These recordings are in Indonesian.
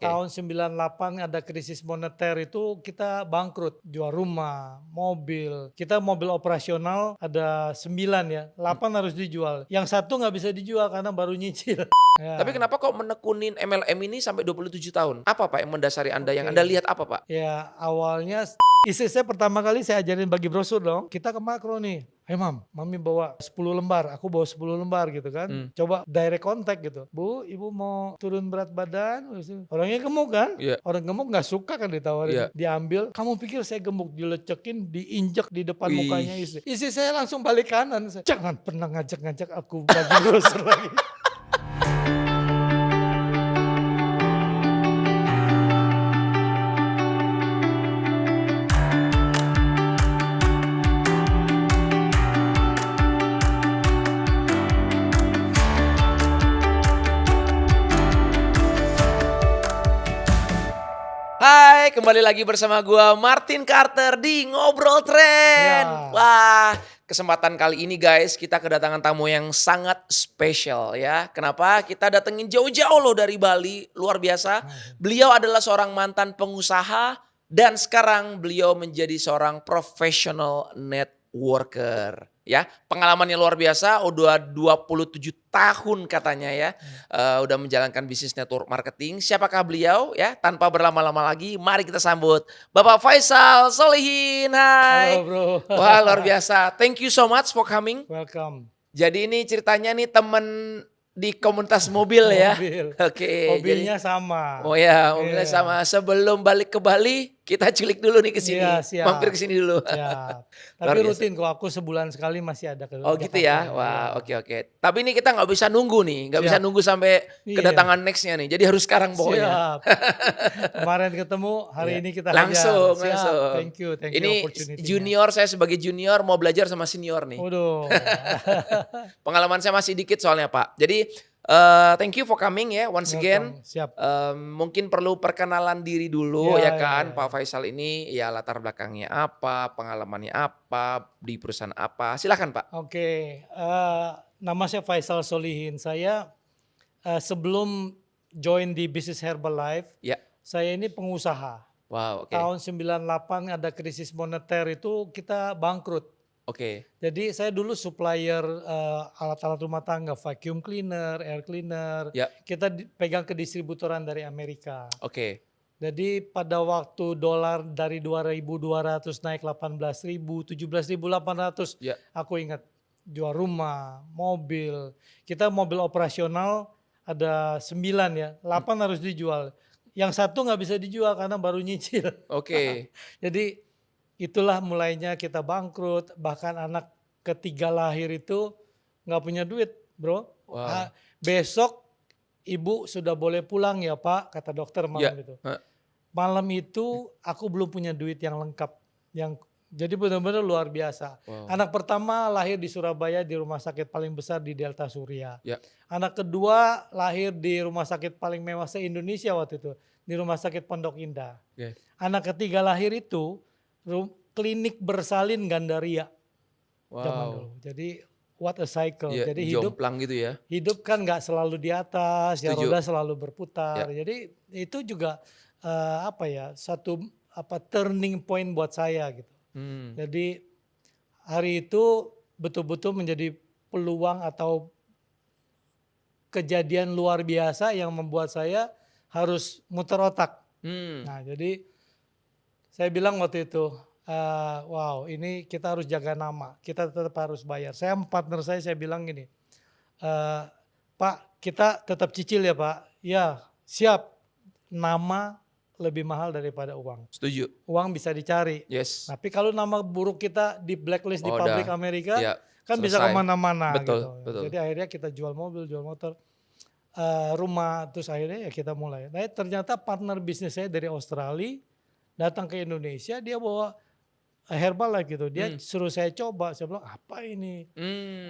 Tahun 98 ada krisis moneter itu kita bangkrut. Jual rumah, mobil. Kita mobil operasional ada 9 ya. 8 harus dijual. Yang satu nggak bisa dijual karena baru nyicil. Tapi Ya. kenapa kok menekunin MLM ini sampai 27 tahun? Apa Pak yang mendasari Anda? Yang Oke. Anda lihat apa Pak? Ya awalnya istri saya pertama kali saya ajarin bagi brosur dong. Kita ke makro nih. Hey mam, mami bawa 10 lembar, aku bawa 10 lembar gitu kan. Coba direct contact gitu. Bu, ibu mau turun berat badan? Orangnya gemuk kan? Iya. Orang gemuk gak suka kan ditawarin. Iya. Diambil, kamu pikir saya gemuk? Dilecekin, diinjek di depan Wih. mukanya istri. Istri saya langsung balik kanan. Jangan pernah ngajak-ngajak aku bagi brosur lagi. Hai, kembali lagi bersama gua Martin Carter di Ngobrol Tren. Ya. Wah, kesempatan kali ini guys kita kedatangan tamu yang sangat spesial ya. Kenapa? Kita datengin jauh-jauh loh dari Bali, luar biasa. Beliau adalah seorang mantan pengusaha dan sekarang beliau menjadi seorang professional networker. Ya, pengalamannya luar biasa, udah 27 tahun katanya ya, udah menjalankan bisnis network marketing. Siapakah beliau ya? Tanpa berlama-lama lagi, mari kita sambut Bapak Faisal Solihin. Hai. Halo bro. Wah luar biasa. Thank you so much for coming. Welcome. Jadi ini ceritanya nih temen di komunitas mobil ya. Mobil. Oke. Mobilnya sama. Oh ya, mobilnya Iya. sama. Sebelum balik ke Bali, kita culik dulu nih ke sini. Iya, siap. Mampir ke sini dulu. Siap. Luar Tapi biasa. rutin kok, aku sebulan sekali masih ada ke Oh gitu Jakarta. ya, wah Iya. oke. Tapi ini kita nggak bisa nunggu nih, nggak bisa Siap. nunggu sampai Iya. kedatangan nextnya nih. Jadi harus sekarang pokoknya. Siap. Kemarin ketemu, hari Iya. ini kita langsung, hajar. Siap. langsung. Thank you Ini opportunity-nya. junior, saya sebagai junior mau belajar sama senior nih. Waduh. Pengalaman saya masih dikit soalnya Pak. Jadi thank you for coming ya once again. Welcome. Siap. Mungkin perlu perkenalan diri dulu Iya, ya kan. iya. Pak Faisal ini ya latar belakangnya apa, pengalamannya apa, di perusahaan apa. Silakan Pak. Oke, nama saya Faisal Solihin. Saya sebelum join di bisnis Herbalife, Ya. saya ini pengusaha. Wow, oke. Tahun 98 ada krisis moneter itu kita bangkrut. Oke. Jadi saya dulu supplier alat-alat rumah tangga, vacuum cleaner, air cleaner. Ya. Kita pegang ke distributoran dari Amerika. Oke. Jadi pada waktu dolar dari 2.200 naik 18.000, 17.800. Ya. Aku ingat jual rumah, mobil. Kita mobil operasional ada 9 ya, 8 harus dijual. Yang satu nggak bisa dijual karena baru nyicil. Oke. Jadi itulah mulainya kita bangkrut, bahkan anak ketiga lahir itu nggak punya duit, bro. Wow. Besok ibu sudah boleh pulang ya Pak, kata dokter malam itu. Malam itu aku belum punya duit yang lengkap, jadi benar-benar luar biasa. Wow. Anak pertama lahir di Surabaya di rumah sakit paling besar di Delta Surya. Ya. Anak kedua lahir di rumah sakit paling mewah se-Indonesia waktu itu, di Rumah Sakit Pondok Indah. Oke. Anak ketiga lahir itu klinik bersalin Gandaria zaman dulu. Wow. Jadi what a cycle. Ya, Jadi jomplang gitu ya. hidup kan nggak selalu di atas, ya Setuju. roda selalu berputar. Ya. Jadi itu juga satu turning point buat saya gitu. Jadi hari itu betul-betul menjadi peluang atau kejadian luar biasa yang membuat saya harus muter otak. Nah jadi saya bilang waktu itu, wow ini kita harus jaga nama, kita tetap harus bayar. Partner saya bilang gini, Pak kita tetap cicil ya Pak, ya siap, nama lebih mahal daripada uang. Setuju. Uang bisa dicari, Yes. tapi kalau nama buruk kita di blacklist di pabrik udah. Amerika, Ya, kan bisa selesai. kemana-mana Betul, gitu. betul. Jadi akhirnya kita jual mobil, jual motor, rumah, terus akhirnya ya kita mulai. Nah ternyata partner bisnis saya dari Australia datang ke Indonesia, dia bawa Herbalife gitu, dia suruh saya coba, saya bilang apa ini,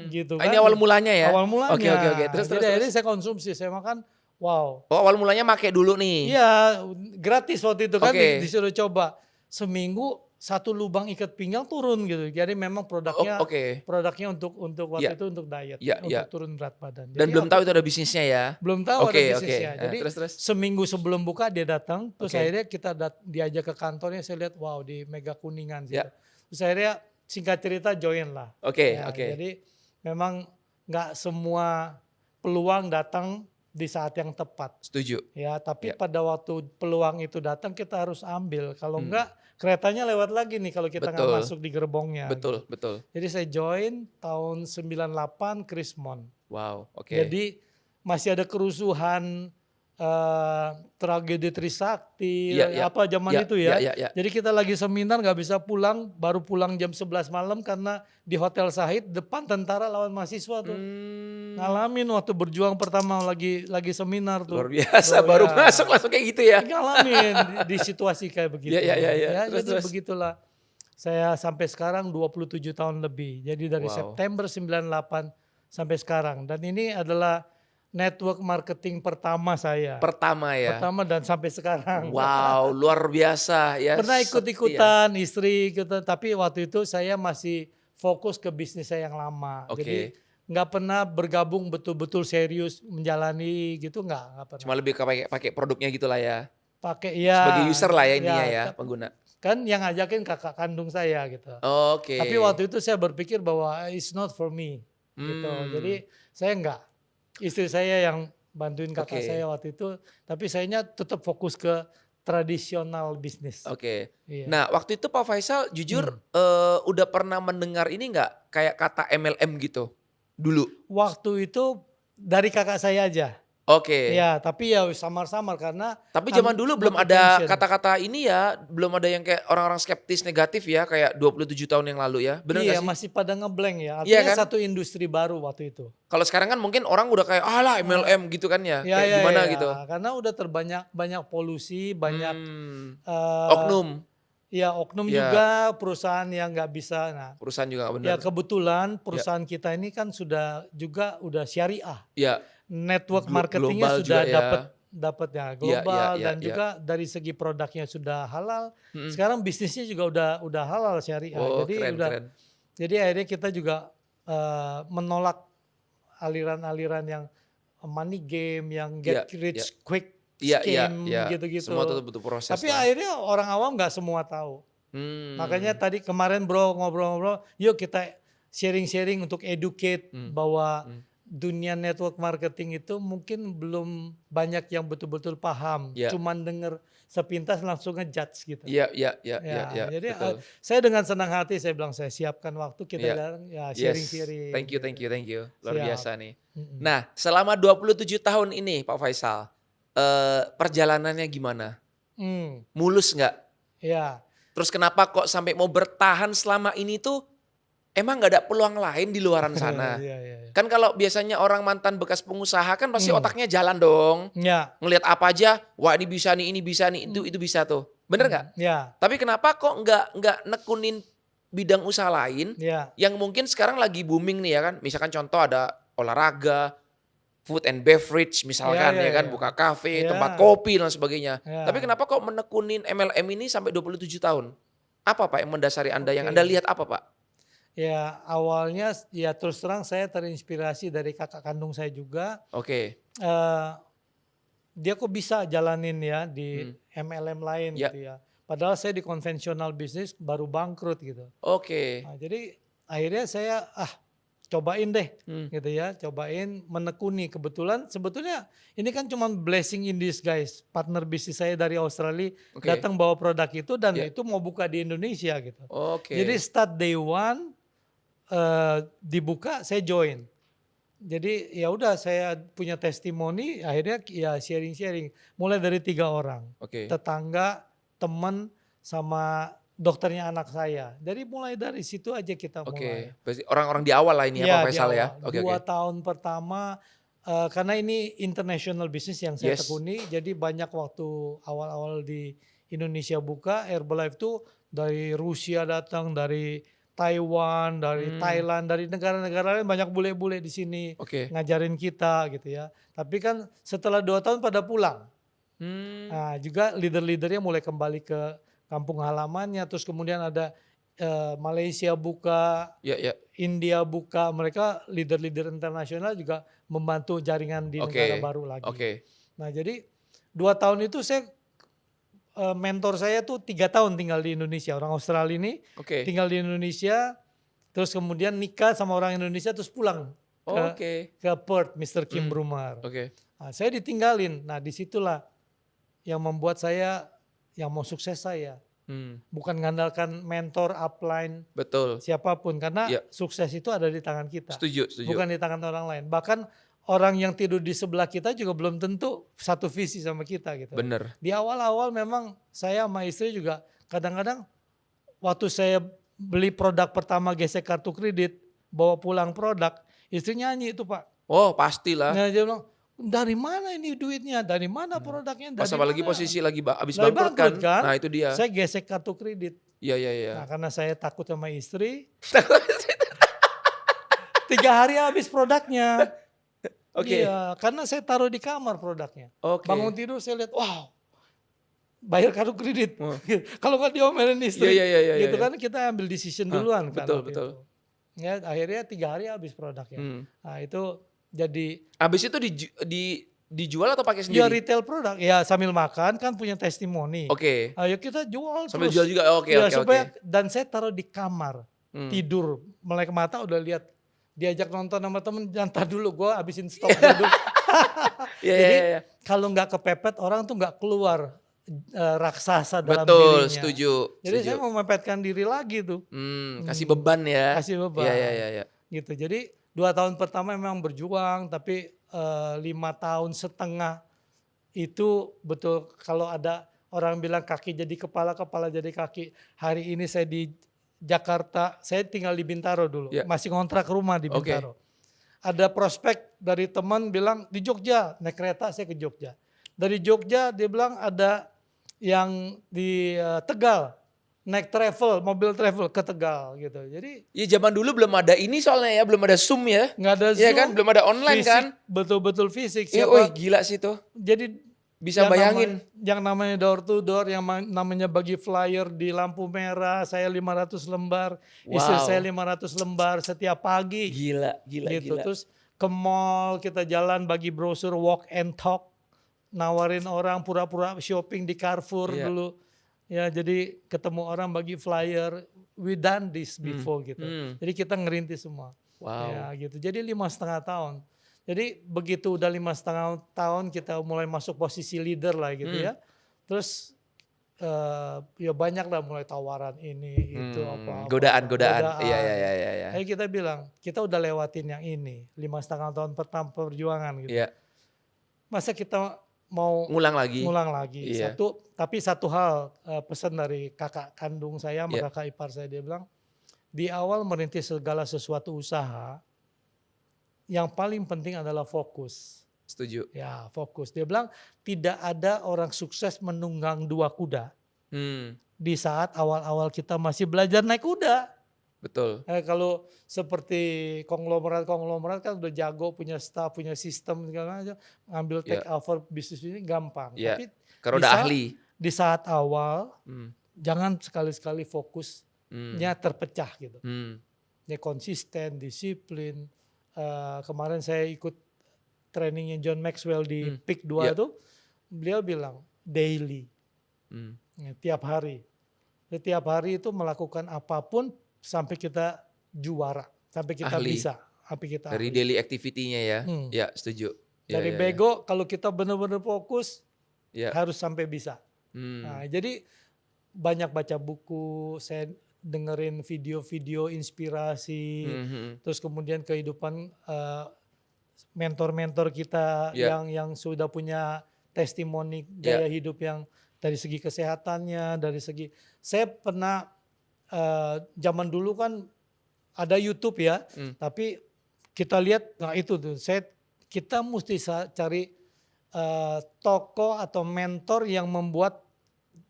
gitu kan. Ini awal mulanya ya? Awal mulanya. Oke. Terus. Jadi akhirnya saya konsumsi, saya makan, wow. Oh awal mulanya make dulu nih? Iya gratis waktu itu kan Oke. disuruh coba. Seminggu satu lubang ikat pinggang turun gitu. Jadi memang Oke. produknya untuk waktu Iya, itu untuk diet, iya, iya. untuk turun berat badan. Dan Jadi belum aku tahu itu ada bisnisnya ya? belum tahu ada Oke, oke. bisnisnya. Jadi Terus? seminggu sebelum buka dia datang, terus Oke. akhirnya kita diajak ke kantornya, saya lihat wow di Mega Kuningan situ. Ya. Terus akhirnya singkat cerita join lah. Oke, Ya, oke. jadi memang nggak semua peluang datang di saat yang tepat. Setuju. Ya, tapi Ya. pada waktu peluang itu datang kita harus ambil. Kalau Hmm. enggak keretanya lewat lagi nih kalau kita nggak Betul. masuk di gerbongnya. Betul, gitu. betul. Jadi saya join tahun 98 Krismon. Wow, oke. Jadi masih ada kerusuhan, tragedi Trisakti, Iya, iya. apa zaman Iya, itu iya, ya. iya, iya. Jadi kita lagi seminar nggak bisa pulang, baru pulang jam 11 malam karena di Hotel Sahid depan tentara lawan mahasiswa tuh. Ngalamin waktu berjuang pertama lagi seminar tuh. Luar biasa, Oh, baru ya. masuk langsung kayak gitu ya? Ngalamin di situasi kayak begitu. Iya. Ya, Terus, jadi begitulah. Saya sampai sekarang 27 tahun lebih. Jadi dari Wow. September 98 sampai sekarang. Dan ini adalah network marketing pertama saya. Pertama ya? Pertama dan sampai sekarang. Wow, luar biasa ya. Pernah Setia. ikut-ikutan istri gitu, tapi waktu itu saya masih fokus ke bisnis saya yang lama. Oke. Jadi nggak pernah bergabung betul-betul serius menjalani gitu, nggak pernah. Cuma lebih ke pakai produknya gitu lah ya. Pakai ya. Sebagai user lah ya intinya ya, ta- pengguna. Kan yang ngajakin kakak kandung saya gitu. Oke. Tapi waktu itu saya berpikir bahwa it's not for me gitu. Jadi saya enggak. Istri saya yang bantuin kakak Oke. saya waktu itu, tapi sayanya tetap fokus ke tradisional bisnis. Oke. Iya. Nah, waktu itu Pak Faisal jujur udah pernah mendengar ini nggak kayak kata MLM gitu dulu? Waktu itu dari kakak saya aja. Oke. Ya, tapi ya samar-samar karena Tapi kan zaman dulu belum not ada attention. kata-kata ini ya, belum ada yang kayak orang-orang skeptis negatif ya kayak 27 tahun yang lalu ya. Bener Iya, nggak sih? masih pada ngeblank ya. Iya Artinya kan? satu industri baru waktu itu. Kalau sekarang kan mungkin orang udah kayak alah MLM gitu kan ya. Ya, Kayak ya, gimana ya, gitu. karena udah banyak polusi, banyak Oknum. ya oknum Ya. juga, perusahaan yang nggak bisa. Nah, Perusahaan juga nggak benar. ya kebetulan perusahaan kita ini kan udah syariah. Ya. Network Global marketingnya juga sudah ya. dapat ya global iya, dan iya. juga dari segi produknya sudah halal. Sekarang bisnisnya juga udah halal syariah. Oh, Jadi keren. jadi akhirnya kita juga menolak aliran-aliran yang money game, yang get Iya, rich quick Iya, scam iya. gitu-gitu. Semua tuh butuh proses Tapi lah. akhirnya orang awam nggak semua tahu. Hmm. Makanya tadi kemarin bro ngobrol-ngobrol, yuk kita sharing-sharing untuk educate bahwa dunia network marketing itu mungkin belum banyak yang betul-betul paham. Ya. Cuman denger sepintas langsung ngejudge gitu. Iya. Jadi Betul. saya dengan senang hati saya bilang saya siapkan waktu kita Iya. ya Yes. sharing-sharing. Thank you. Luar Siap. biasa nih. Nah, selama 27 tahun ini Pak Faisal, perjalanannya gimana? Mulus nggak? Ya. Terus kenapa kok sampai mau bertahan selama ini tuh emang nggak ada peluang lain di luaran sana? Iya. Kan kalau biasanya orang mantan bekas pengusaha kan pasti otaknya jalan dong. Ya. Ngelihat apa aja, wah ini bisa nih, itu bisa tuh. Bener nggak? Ya. Tapi kenapa kok nggak nekunin bidang usaha lain Ya. yang mungkin sekarang lagi booming nih ya kan? Misalkan contoh ada olahraga, food and beverage misalkan Ya, ya kan, ya. buka kafe, Ya. tempat kopi dan sebagainya. Ya. Tapi kenapa kok menekunin MLM ini sampai 27 tahun? Apa Pak yang mendasari Anda, yang Oke. Anda lihat apa Pak? Ya awalnya ya terus terang saya terinspirasi dari kakak kandung saya juga. Oke. Dia kok bisa jalanin ya di MLM lain Ya. gitu ya. Padahal saya di konvensional bisnis baru bangkrut gitu. Oke. Nah, jadi akhirnya saya cobain deh gitu ya. Cobain menekuni. Kebetulan sebetulnya ini kan cuma blessing in disguise. Partner bisnis saya dari Australia Oke. datang bawa produk itu dan Ya. itu mau buka di Indonesia gitu. Oke. Jadi start day one dibuka saya join. Jadi ya udah saya punya testimoni, akhirnya ya sharing-sharing. Mulai dari 3 orang, Oke. tetangga, teman, sama dokternya anak saya. Jadi mulai dari situ aja kita mulai. Oke. Berarti orang-orang di awal lah ini ya Pak Iya, di Faisal ya. awal. Oke. 2 tahun pertama karena ini international business yang saya Yes. tekuni, jadi banyak waktu awal-awal di Indonesia buka, Herbalife tuh dari Rusia datang, dari Taiwan, dari Thailand, dari negara-negara lain banyak bule-bule di sini Oke. ngajarin kita gitu ya. Tapi kan setelah 2 tahun pada pulang. Hmm. Nah, juga leader-leadernya mulai kembali ke kampung halamannya, terus kemudian ada Malaysia buka, Ya, ya. India buka, mereka leader-leader internasional juga membantu jaringan di negara Oke. baru lagi. Oke. Nah jadi 2 tahun itu saya mentor saya tuh 3 tahun tinggal di Indonesia, orang Australia ini Oke. tinggal di Indonesia, terus kemudian nikah sama orang Indonesia terus pulang Oke. ke Perth, Mr. Kim Brumar. Oke. Nah, saya ditinggalin. Nah disitulah yang membuat saya yang mau sukses saya. Bukan mengandalkan mentor, upline, Betul. siapapun. Karena Iya. sukses itu ada di tangan kita. Setuju. Bukan di tangan orang lain. Bahkan orang yang tidur di sebelah kita juga belum tentu satu visi sama kita gitu. Bener. Di awal-awal memang saya sama istri juga kadang-kadang waktu saya beli produk pertama gesek kartu kredit, bawa pulang produk, istri nyanyi itu Pak. Oh pastilah. Nah dia bilang, dari mana ini duitnya? Dari mana produknya? Pas Dari apalagi mana?" posisi lagi habis Lagi bangkrut bangkrut kan. kan? Nah itu dia. Saya gesek kartu kredit. Iya, iya, iya. Nah karena saya takut sama istri, 3 hari habis produknya. Oke. Iya, karena saya taruh di kamar produknya. Oke. Bangun tidur saya lihat, wow, bayar kartu kredit. Oh. Kalau nggak diomelin istri, Iya, iya, iya, gitu iya. kan kita ambil decision duluan kan. betul, waktu betul. itu. Ya, akhirnya 3 hari habis produknya. Nah itu jadi Abis itu dijual atau pakai ya sendiri? retail produk. Ya sambil makan kan punya testimoni. Oke. Ayo kita jual Sambil terus. jual juga. Oke, Ya, oke, supaya, oke. dan saya taruh di kamar, tidur, melek mata udah lihat. Diajak nonton sama temen, jangan dulu gue habisin stok dulu. Iya, Jadi iya, iya. kalau nggak kepepet orang tuh nggak keluar raksasa dalam Betul, dirinya. setuju. Jadi setuju. saya mau mepetkan diri lagi tuh. Kasih beban ya. Kasih beban. Iya, iya, iya, iya. Gitu. Jadi 2 tahun pertama memang berjuang, tapi 5 tahun setengah itu betul kalau ada orang bilang kaki jadi kepala, kepala jadi kaki. Hari ini saya di Jakarta, saya tinggal di Bintaro dulu, Ya. masih ngontrak rumah di Oke. Bintaro. Ada prospek dari teman bilang di Jogja, naik kereta saya ke Jogja. Dari Jogja dia bilang ada yang di Tegal, naik travel, mobil travel ke Tegal gitu. Jadi Iya zaman dulu belum ada ini soalnya ya, belum ada Zoom ya. nggak ada Iya Zoom, kan, belum ada online fisik, kan. betul-betul fisik. Iya, Siapa? gila sih tuh. Jadi Bisa bayangin. yang namanya door to door, yang namanya bagi flyer di lampu merah, saya 500 lembar, istri Wow. saya 500 lembar setiap pagi. Gila, gila, Gitu. gila. Terus ke mall kita jalan bagi brosur walk and talk, nawarin orang pura-pura shopping di Carrefour Iya. dulu. Ya jadi ketemu orang bagi flyer, we done this before gitu. Jadi kita ngerintis semua. Wow. Ya gitu. Jadi 5,5 tahun. Jadi begitu udah 5,5 tahun kita mulai masuk posisi leader lah gitu ya. Terus ya banyak lah mulai tawaran ini itu apa. Godaan. Iya, iya, iya, iya. Ayo kita bilang kita udah lewatin yang ini 5,5 tahun pertama perjuangan gitu. Iya. Masa kita mau Ngulang lagi. Iya. Tapi satu hal pesan dari kakak kandung saya sama Iya. kakak ipar saya, dia bilang di awal merintis segala sesuatu usaha yang paling penting adalah fokus. Setuju. Ya fokus. Dia bilang tidak ada orang sukses menunggang 2 kuda di saat awal-awal kita masih belajar naik kuda. Betul. Kalau seperti konglomerat kan udah jago, punya staff, punya sistem segala macam, ngambil take over bisnis ini gampang. Iya. Tapi Karena udah ahli. di saat awal jangan sekali-sekali fokusnya terpecah gitu. Ya konsisten, disiplin. Kemarin saya ikut trainingnya John Maxwell di Peak 2 tuh, beliau bilang daily, ya, tiap hari. Setiap hari itu melakukan apapun sampai kita juara, sampai kita Ahli. bisa, sampai kita Dari ahli. daily activity-nya ya. Ya, setuju. Ya, Dari ya, bego kalau kita benar-benar fokus ya. harus sampai bisa. Nah, jadi banyak baca buku, saya dengerin video-video inspirasi, terus kemudian kehidupan mentor-mentor kita yang sudah punya testimoni gaya hidup yang dari segi kesehatannya, dari segi saya pernah zaman dulu kan ada YouTube ya, tapi kita lihat nah itu tuh kita mesti cari tokoh atau mentor yang membuat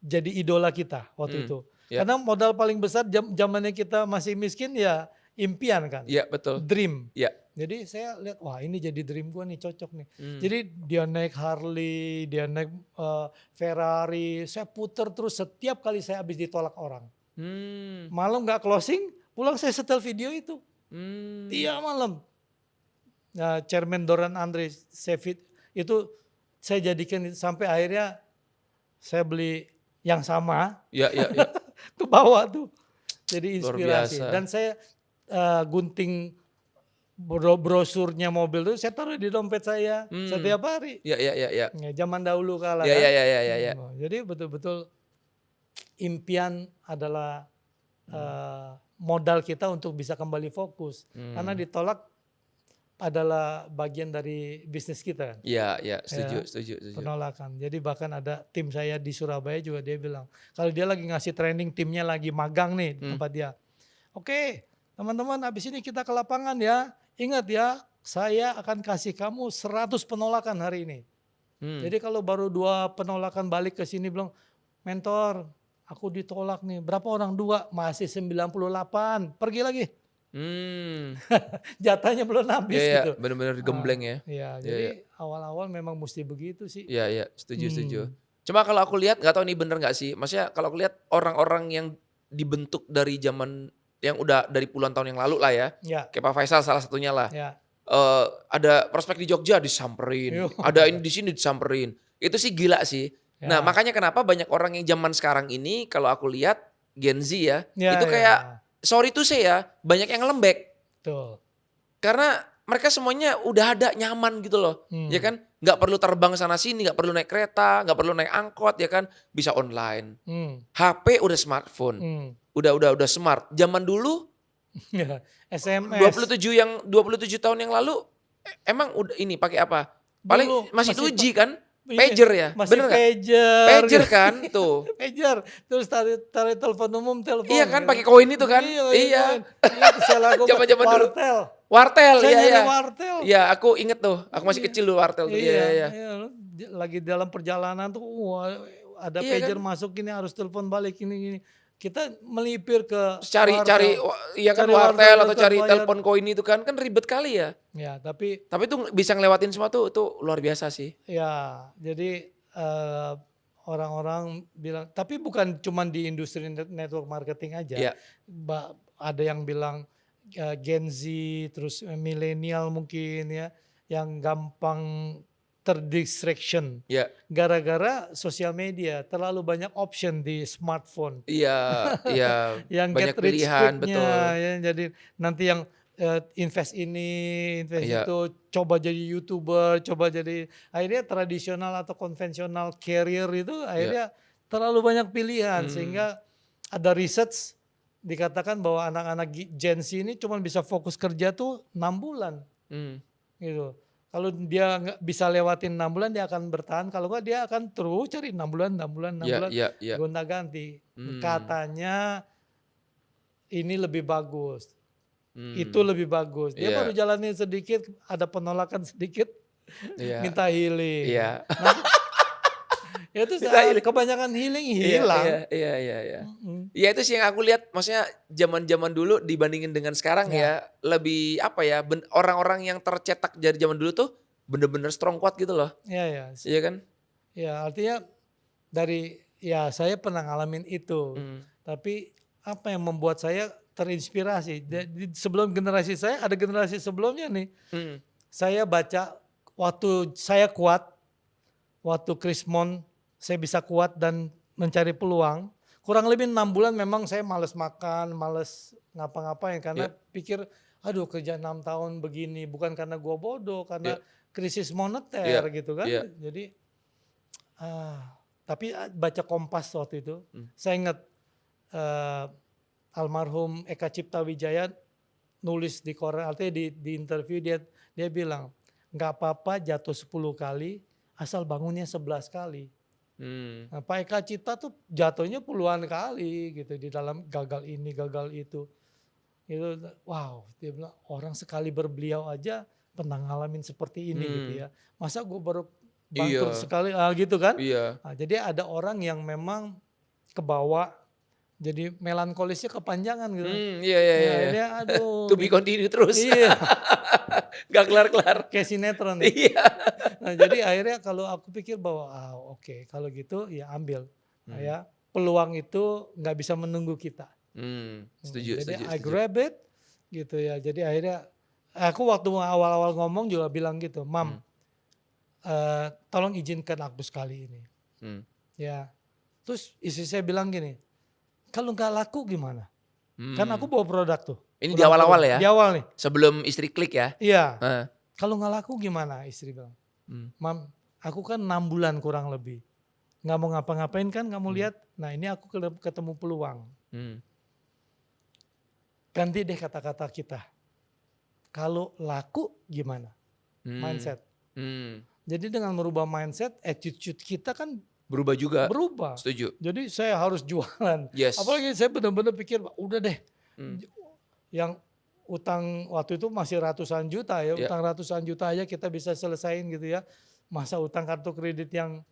jadi idola kita waktu itu. Karena modal paling besar zamannya kita masih miskin ya impian kan. Iya, betul. Dream. Iya. Jadi saya lihat wah ini jadi dream gue nih, cocok nih. Hmm. Jadi dia naik Harley, dia naik Ferrari, saya puter terus setiap kali saya habis ditolak orang. Hmm. Malam nggak closing, pulang saya setel video itu. Hmm. Iya malam. Nah, Chairman Doran Andre Sevit itu saya jadikan itu, sampai akhirnya saya beli yang sama Ya. ke bawah tuh. Jadi Luar inspirasi. biasa. Dan saya gunting brosurnya mobil itu saya taruh di dompet saya setiap hari. Ya. Ya, zaman dahulu kala Ya. kan. Jadi betul-betul impian adalah modal kita untuk bisa kembali fokus. Karena ditolak adalah bagian dari bisnis kita kan. Iya, setuju. Penolakan. Jadi bahkan ada tim saya di Surabaya juga dia bilang, kalau dia lagi ngasih training, timnya lagi magang nih di tempat dia. Oke, teman-teman habis ini kita ke lapangan ya. Ingat ya, saya akan kasih kamu 100 penolakan hari ini. Jadi kalau baru 2 penolakan balik ke sini bilang, mentor aku ditolak nih. Berapa orang? 2, masih 98. Pergi lagi. Jatahnya belum habis gitu. Benar-benar gembleng ya. Iya, jadi awal-awal memang mesti begitu sih. Iya, setuju. Cuma kalau aku lihat, nggak tahu ini bener nggak sih. Maksudnya kalau aku lihat orang-orang yang dibentuk dari zaman yang udah dari puluhan tahun yang lalu lah ya. Kayak Pak Faisal salah satunya lah. Ada prospek di Jogja disamperin, ada ini di sini disamperin. Itu sih gila sih. Nah makanya kenapa banyak orang yang zaman sekarang ini kalau aku lihat Gen Z itu kayak sorry to say ya, banyak yang lembek. Betul. Karena mereka semuanya udah ada nyaman gitu loh. Ya kan? Nggak perlu terbang sana sini, nggak perlu naik kereta, nggak perlu naik angkot ya kan? Bisa online. HP udah smartphone. Udah smart. Zaman dulu SMS 27 tahun yang lalu emang udah ini pakai apa? Paling dulu masih 2G kan? Iya, Pager ya? masih Bener nggak? pager. Pager kan tuh. Pager. Terus tarik telepon umum, telepon. Iya kan pakai koin itu kan? Iya. Saya lakukan Zaman-zaman dulu. Wartel. Saya Iya. wartel. Iya, aku inget tuh. Aku masih kecil dulu wartel tuh. Iya. Lagi dalam perjalanan tuh ada pager masuk ini harus telepon balik ini. Kita melipir ke cari iya kan wartel atau cari telepon koin itu kan ribet kali ya. Ya, tapi tuh bisa ngelewatin semua tuh luar biasa sih. Ya, jadi orang-orang bilang, tapi bukan cuma di industri network marketing aja. Ada yang bilang Gen Z, terus milenial mungkin ya, yang gampang terdistraction. Gara-gara sosial media, terlalu banyak option di smartphone. Iya. Yang banyak get rich pilihan, quick-nya, betul. Ya, jadi nanti yang invest ini, invest itu, coba jadi YouTuber, coba jadi, akhirnya tradisional atau konvensional career itu akhirnya terlalu banyak pilihan. Sehingga ada research dikatakan bahwa anak-anak Gen Z ini cuma bisa fokus kerja tuh 6 bulan. Gitu. Kalau dia nggak bisa lewatin 6 bulan dia akan bertahan, kalau nggak dia akan terus cari 6 bulan, gonta-ganti. Katanya ini lebih bagus, itu lebih bagus. Dia baru jalanin sedikit, ada penolakan sedikit, minta healing. Nah, itu kebanyakan healing hilang. Iya. Ya itu sih yang aku lihat, maksudnya zaman-zaman dulu dibandingin dengan sekarang ya lebih apa ya, orang-orang yang tercetak dari zaman dulu tuh bener-bener strong kuat gitu loh. Iya. Iya kan? Ya artinya saya pernah ngalamin itu, tapi apa yang membuat saya terinspirasi? Sebelum generasi saya ada generasi sebelumnya nih. Saya baca waktu saya kuat, waktu Krismon saya bisa kuat dan mencari peluang. Kurang lebih 6 bulan memang saya males makan, males ngapa-ngapain karena pikir aduh kerja 6 tahun begini, bukan karena gua bodoh, karena krisis moneter gitu kan. Jadi tapi baca Kompas waktu itu, saya ingat almarhum Eka Cipta Wijaya nulis di koran, artinya di interview dia bilang nggak apa-apa jatuh 10 kali asal bangunnya 11 kali. Nah, Pak Eka Cipta tuh jatuhnya puluhan kali gitu di dalam gagal ini, gagal itu. Itu wow, dia bilang orang sekali berbeliau aja pernah ngalamin seperti ini gitu ya. Masa gue baru bangkrut sekali gitu kan. Nah, jadi ada orang yang memang kebawa jadi melankolisnya kepanjangan gitu. Iya. Dia aduh. To be continue terus. Iya. Gak kelar-kelar. Kayak sinetron ya. Iya. Nah, jadi akhirnya kalau aku pikir bahwa oke, kalau gitu ya ambil. Nah, ya peluang itu nggak bisa menunggu kita. Setuju, Jadi setuju, I setuju. grab it gitu ya. Jadi akhirnya aku waktu awal-awal ngomong juga bilang gitu, Mam, tolong izinkan aku sekali ini. Ya, terus istri saya bilang gini, kalau nggak laku gimana? Kan aku bawa produk tuh. Ini di Udah awal-awal turun. ya? Di awal nih. Sebelum istri klik ya? Iya. Heeh. Kalau nggak laku gimana? Istri bilang, Mam, aku kan 6 bulan kurang lebih. Nggak mau ngapa-ngapain kan kamu lihat. Nah ini aku ketemu peluang. Ganti deh kata-kata kita. Kalau laku gimana? Mindset. Jadi dengan merubah mindset, attitude kita kan Berubah juga. berubah. Setuju. Jadi saya harus jualan. Yes. Apalagi saya benar-benar pikir, udah deh. Yang utang waktu itu masih ratusan juta ya, utang ratusan juta aja kita bisa selesain gitu ya. Masa utang kartu kredit yang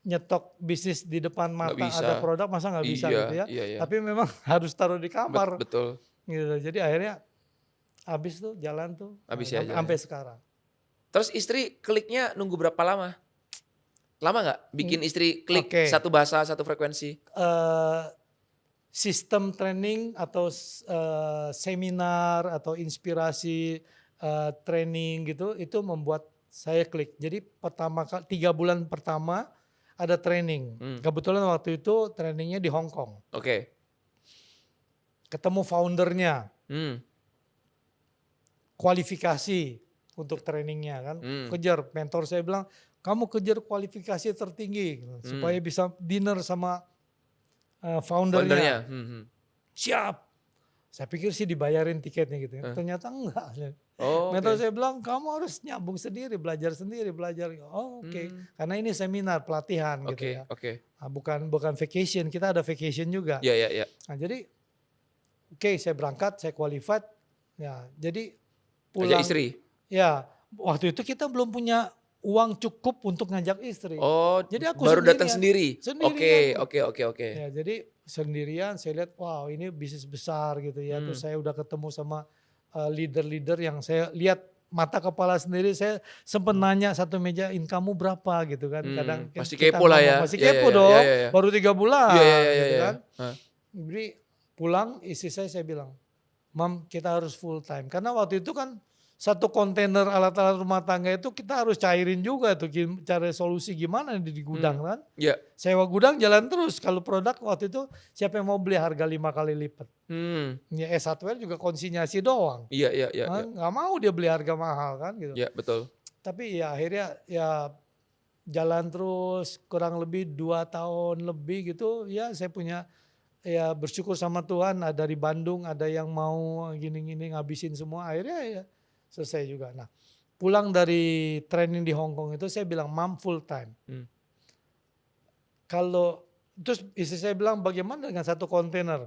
nyetok bisnis di depan mata ada produk masa nggak bisa gitu ya. Iya. Tapi memang harus taruh di kamar. Betul. Gitu. Jadi akhirnya habis tuh jalan tuh Habis ya sampai sekarang. Terus istri kliknya nunggu berapa lama? Lama nggak bikin istri klik satu bahasa, satu frekuensi? Sistem training atau seminar atau inspirasi training gitu itu membuat saya klik. Jadi 3 bulan pertama ada training. Kebetulan waktu itu trainingnya di Hong Kong. Oke. Ketemu foundernya. Kualifikasi untuk trainingnya kan. Kejar, mentor saya bilang, kamu kejar kualifikasi tertinggi supaya bisa dinner sama foundernya. Siap. Saya pikir sih dibayarin tiketnya gitu. Ternyata enggak. Mentor saya bilang kamu harus nyambung sendiri, belajar sendiri, belajar. Oke. Karena ini seminar pelatihan gitu ya. Nah, bukan vacation, kita ada vacation juga. Iya. Nah, jadi saya berangkat, saya qualified. Ya, jadi pulang. Ajak istri. Ya, waktu itu kita belum punya uang cukup untuk ngajak istri. Jadi aku baru datang sendiri. Oke. Ya, jadi sendirian saya lihat, wow ini bisnis besar gitu ya. Terus saya udah ketemu sama leader-leader yang saya lihat mata kepala sendiri. Saya sempat nanya satu meja, income-mu berapa gitu kan. Kadang masih kepo lah ya. Masih kepo dong, baru 3 bulan gitu kan. Jadi pulang istri saya bilang, Mam kita harus full time. Karena waktu itu kan satu kontainer alat-alat rumah tangga itu kita harus cairin juga tuh, cari solusi gimana di gudang kan. Sewa gudang jalan terus, kalau produk waktu itu siapa yang mau beli harga 5 kali lipat. Ya S1R juga konsinyasi doang. Iya. Nggak mau dia beli harga mahal kan gitu. Iya betul. Tapi ya akhirnya ya jalan terus kurang lebih 2 tahun lebih gitu ya saya punya ya bersyukur sama Tuhan dari Bandung ada yang mau gini-gini ngabisin semua akhirnya ya selesai juga. Nah pulang dari training di Hong Kong itu saya bilang Mam full time. Kalau terus istri saya bilang bagaimana dengan satu kontainer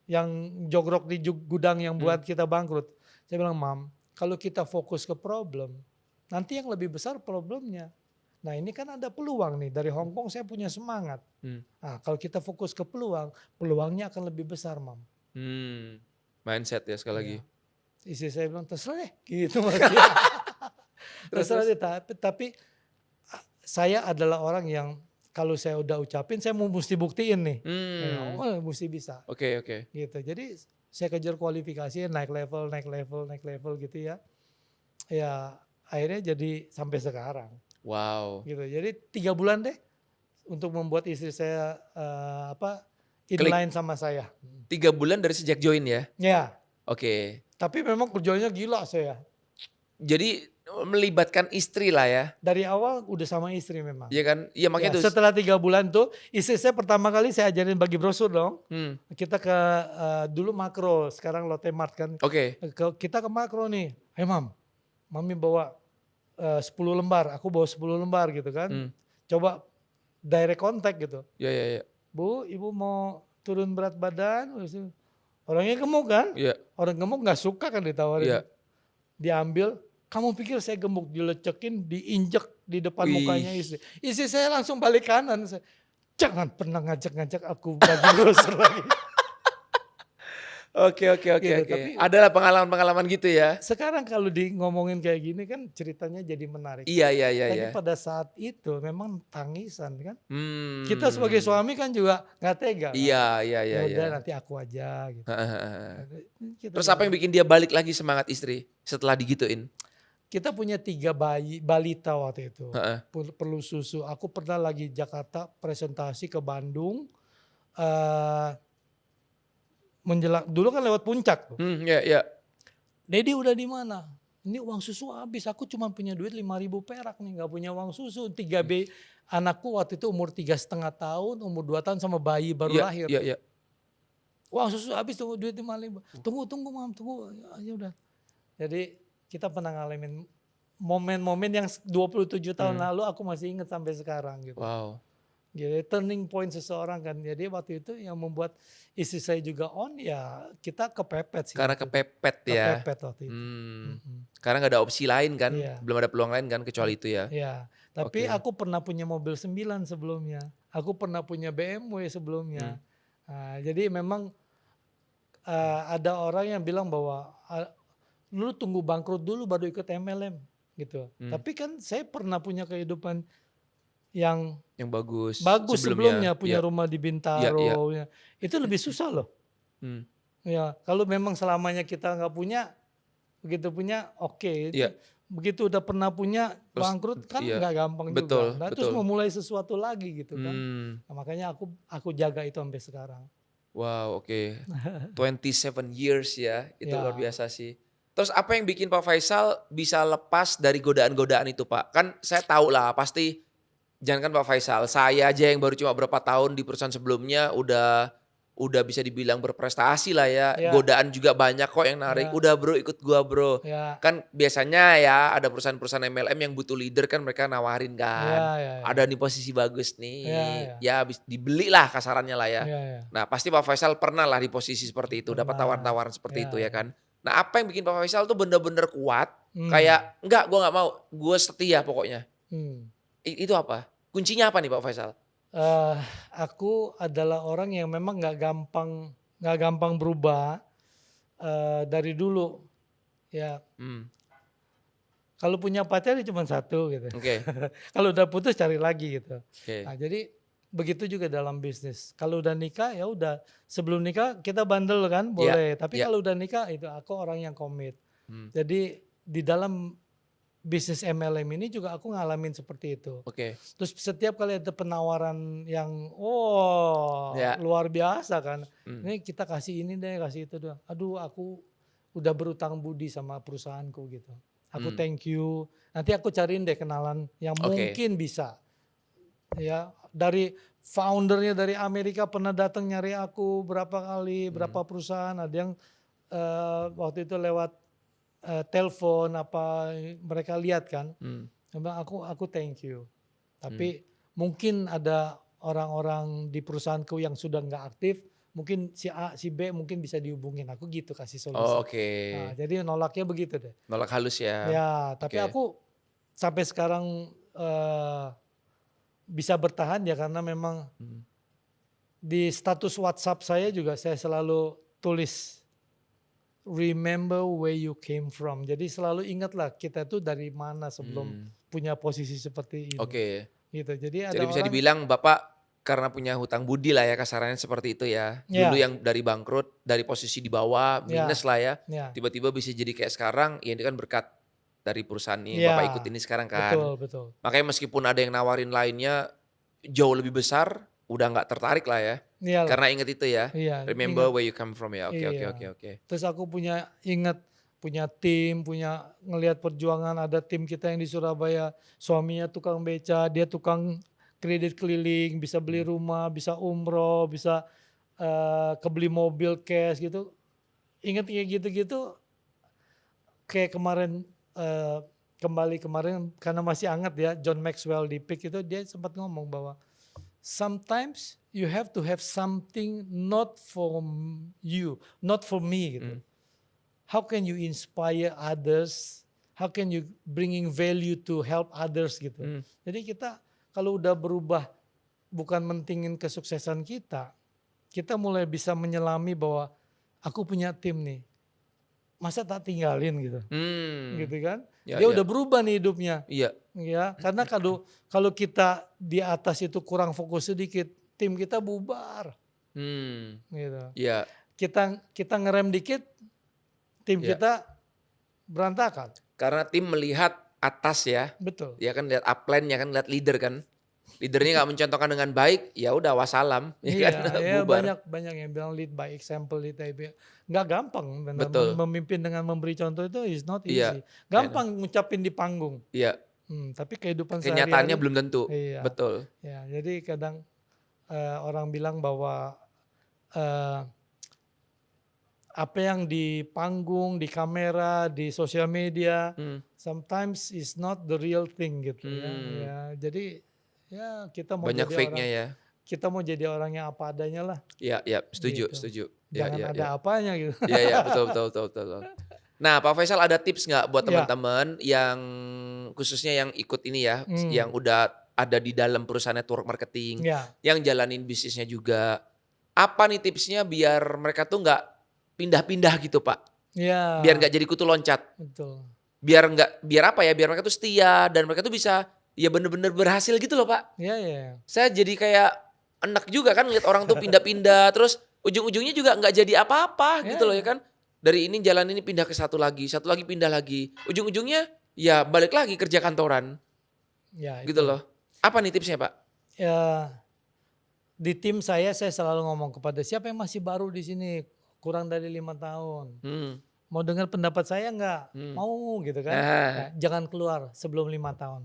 yang jogrok di gudang yang buat kita bangkrut. Saya bilang Mam kalau kita fokus ke problem nanti yang lebih besar problemnya. Nah ini kan ada peluang nih dari Hong Kong saya punya semangat. Nah kalau kita fokus ke peluangnya akan lebih besar Mam. Mindset ya sekali lagi. Istri saya bilang terserah deh gitu. Terserah deh tapi saya adalah orang yang kalau saya udah ucapin saya mesti buktiin nih. Mesti bisa. Oke. Gitu. Jadi saya kejar kualifikasi naik level gitu ya. Ya akhirnya jadi sampai sekarang. Wow. Gitu. Jadi 3 bulan deh untuk membuat istri saya inline sama saya. 3 bulan dari sejak join ya? Ya. Oke. Tapi memang kerjanya gila saya. Jadi melibatkan istri lah ya? Dari awal udah sama istri memang. Iya kan? Iya makanya tuh. Setelah 3 bulan tuh istri saya pertama kali saya ajarin bagi brosur dong. Kita ke dulu Makro, sekarang Lotte Mart kan. Oke. Kita ke Makro nih. Hey Mam, Mami bawa 10 lembar, aku bawa 10 lembar gitu kan. Coba direct contact gitu. Iya. Bu, ibu mau turun berat badan? Orangnya gemuk kan? Iya. Orang gemuk gak suka kan ditawarin. Iya. Diambil, kamu pikir saya gemuk, dilecekin, diinjek di depan mukanya istri. Istri saya langsung balik kanan. Jangan pernah ngajak-ngajak aku bagi brosur lagi. Oke, oke, oke, gitu. oke. Tapi Adalah pengalaman-pengalaman gitu ya? sekarang kalau di ngomongin kayak gini kan ceritanya jadi menarik. Iya, iya, iya, Tapi iya. pada saat itu memang tangisan kan. Kita sebagai Hmm. suami kan juga nggak tega Iya, kan. iya, iya, Ya iya. udah nanti aku aja gitu. Heeh, heeh, heeh. Kita Terus apa jalan. yang bikin dia balik lagi semangat istri setelah digituin? Kita punya 3 balita waktu itu. Heeh. Perlu susu. Aku pernah lagi Jakarta presentasi ke Bandung. eh dulu kan lewat puncak tuh. Iya, iya. Dedi udah di mana? Ini uang susu habis. Aku cuma punya duit 5.000 perak nih. Nggak punya uang susu. 3 anakku waktu itu umur 3,5 tahun, umur 2 tahun sama bayi baru Iya, lahir. iya, iya. Uang susu habis tunggu duit 5.000. Tunggu mam, tunggu. Ya udah. Jadi kita pernah ngalamin momen-momen yang 27 tahun lalu aku masih ingat sampai sekarang gitu. Wow. Jadi turning point seseorang kan. Jadi waktu itu yang membuat istri saya juga on ya kita kepepet sih. Karena waktu itu. kepepet ya. Kepepet waktu itu. Karena nggak ada opsi lain kan, Iya. belum ada peluang lain kan kecuali itu ya. Iya. Tapi Oke. aku pernah punya mobil 9 sebelumnya. Aku pernah punya BMW sebelumnya. Nah, jadi memang ada orang yang bilang bahwa lu tunggu bangkrut dulu baru ikut MLM gitu. Tapi kan saya pernah punya kehidupan yang Yang bagus, bagus sebelumnya, punya Iya, rumah di iya, iya. Bintaro. Ya. Itu lebih susah loh. Hmm. Ya, kalau memang selamanya kita nggak punya, begitu punya oke. Iya. Begitu udah pernah punya Terus, bangkrut kan iya. nggak gampang Betul, juga. Nah, terus betul. memulai sesuatu lagi gitu kan. Nah, makanya aku jaga itu sampai sekarang. Wow, oke. 27 years ya, itu luar Ya. biasa sih. Terus apa yang bikin Pak Faisal bisa lepas dari godaan-godaan itu Pak? Kan saya tahu lah pasti, jangankan Pak Faisal, saya aja yang baru cuma berapa tahun di perusahaan sebelumnya udah bisa dibilang berprestasi lah ya. Ya. Godaan juga banyak kok yang narik. Ya. Udah bro, ikut gua bro. Ya. Kan biasanya ya ada perusahaan-perusahaan MLM yang butuh leader kan mereka nawarin kan. Ya. Ada nih posisi bagus nih. Ya. Ya dibeli lah kasarannya lah ya. Ya. Nah pasti Pak Faisal pernah lah di posisi seperti itu. Dapat Pernah. tawaran-tawaran seperti Ya. itu ya kan. Nah apa yang bikin Pak Faisal tuh bener-bener kuat. Kayak enggak gue gak mau. Gue setia pokoknya. Itu apa? Kuncinya apa nih Pak Faisal? Aku adalah orang yang memang nggak gampang berubah dari dulu ya. Kalau punya pacar ya cuma satu gitu. Oke. Kalau udah putus cari lagi gitu. Oke. Nah, jadi begitu juga dalam bisnis. Kalau udah nikah ya udah, sebelum nikah kita bandel kan boleh. Tapi kalau udah nikah itu aku orang yang komit. Jadi di dalam bisnis MLM ini juga aku ngalamin seperti itu. Oke. Terus setiap kali ada penawaran yang Ya. luar biasa kan. Ini kita kasih ini deh, kasih itu deh. Aduh aku udah berutang budi sama perusahaanku gitu. Aku thank you. Nanti aku cariin deh kenalan yang mungkin bisa. Ya, dari foundernya dari Amerika pernah datang nyari aku berapa kali, berapa perusahaan. Ada yang waktu itu lewat telepon apa mereka lihat kan. Aku thank you. Tapi mungkin ada orang-orang di perusahaanku yang sudah nggak aktif. Mungkin si A, si B mungkin bisa dihubungin. Aku gitu kasih solusi. Oh, oke. Nah, jadi nolaknya begitu deh. Nolak halus ya. Ya, tapi aku sampai sekarang bisa bertahan ya karena memang di status WhatsApp saya juga saya selalu tulis remember where you came from. Jadi selalu ingatlah kita tuh dari mana sebelum punya posisi seperti ini. Oke. Gitu. Jadi ada bisa orang, dibilang Bapak karena punya hutang budi lah ya kasarannya seperti itu ya. Dulu yang dari bangkrut, dari posisi di bawah, minus lah ya. Tiba-tiba bisa jadi kayak sekarang, ya ini kan berkat dari perusahaan ini Bapak ikut ini sekarang kan. Betul. Makanya meskipun ada yang nawarin lainnya jauh lebih besar, udah nggak tertarik lah ya. Iyalah. Karena ingat itu ya. Remember where you come from ya. Oke. Terus aku punya tim, ngelihat perjuangan, ada tim kita yang di Surabaya, suaminya tukang beca, dia tukang kredit keliling, bisa beli rumah, bisa umroh, bisa kebeli mobil cash gitu. Ingat kayak gitu-gitu, kayak kemarin kemarin karena masih hangat ya, John Maxwell di Peak itu dia sempat ngomong bahwa sometimes you have to have something not for you, not for me gitu. How can you inspire others? How can you bringing value to help others gitu. Jadi kita kalau udah berubah bukan mentingin kesuksesan kita mulai bisa menyelami bahwa aku punya tim nih, masa tak tinggalin gitu, gitu kan? Ya, Dia ya. udah berubah nih hidupnya, Iya. ya. Karena kalau kita di atas itu kurang fokus sedikit, tim kita bubar, gitu. Iya. Kita ngerem dikit, tim Iya. kita berantakan. Karena tim melihat atas ya. Betul. Ya kan lihat upline-nya kan, lihat leader kan. Leadernya nggak mencontohkan dengan baik, ya udah wassalam, ya Iya, kan ya bubar. banyak yang bilang lead by example, nggak gampang benar. Betul. Memimpin dengan memberi contoh itu is not Iya. easy. Gampang ngucapin di panggung, Iya. tapi kehidupan Kenyataannya sehari-hari, belum tentu. iya. Betul. Ya, jadi kadang orang bilang bahwa eh, apa yang di panggung, di kamera, di sosial media, sometimes is not the real thing gitu ya. Ya, jadi ya kita mau Banyak jadi fake-nya ya. kita mau jadi orang yang apa adanya lah. Iya, iya, setuju, Gitu. setuju. Jangan Ya, ada apanya gitu. Iya, iya, betul, betul, betul, betul. Nah, Pak Faisal ada tips nggak buat Ya. teman-teman yang khususnya yang ikut ini ya, yang udah ada di dalam perusahaan network marketing, Ya. yang jalanin bisnisnya juga. Apa nih tipsnya biar mereka tuh nggak pindah-pindah gitu, Pak? Ya. Biar nggak jadi kutu loncat. Betul. Biar apa ya? Biar mereka tuh setia dan mereka tuh bisa ya bener-bener berhasil gitu loh, Pak. Ya, ya. Saya jadi kayak enak juga kan lihat orang tuh pindah-pindah terus ujung-ujungnya juga nggak jadi apa-apa gitu loh ya kan. Dari ini jalan ini pindah ke satu lagi pindah lagi. Ujung-ujungnya ya balik lagi kerja kantoran. Ya, Gitu loh. Apa nih tipsnya, Pak? Ya, di tim saya selalu ngomong kepada siapa yang masih baru di sini kurang dari 5 tahun. Mau dengar pendapat saya nggak? Mau gitu kan. Nah, jangan keluar sebelum 5 tahun.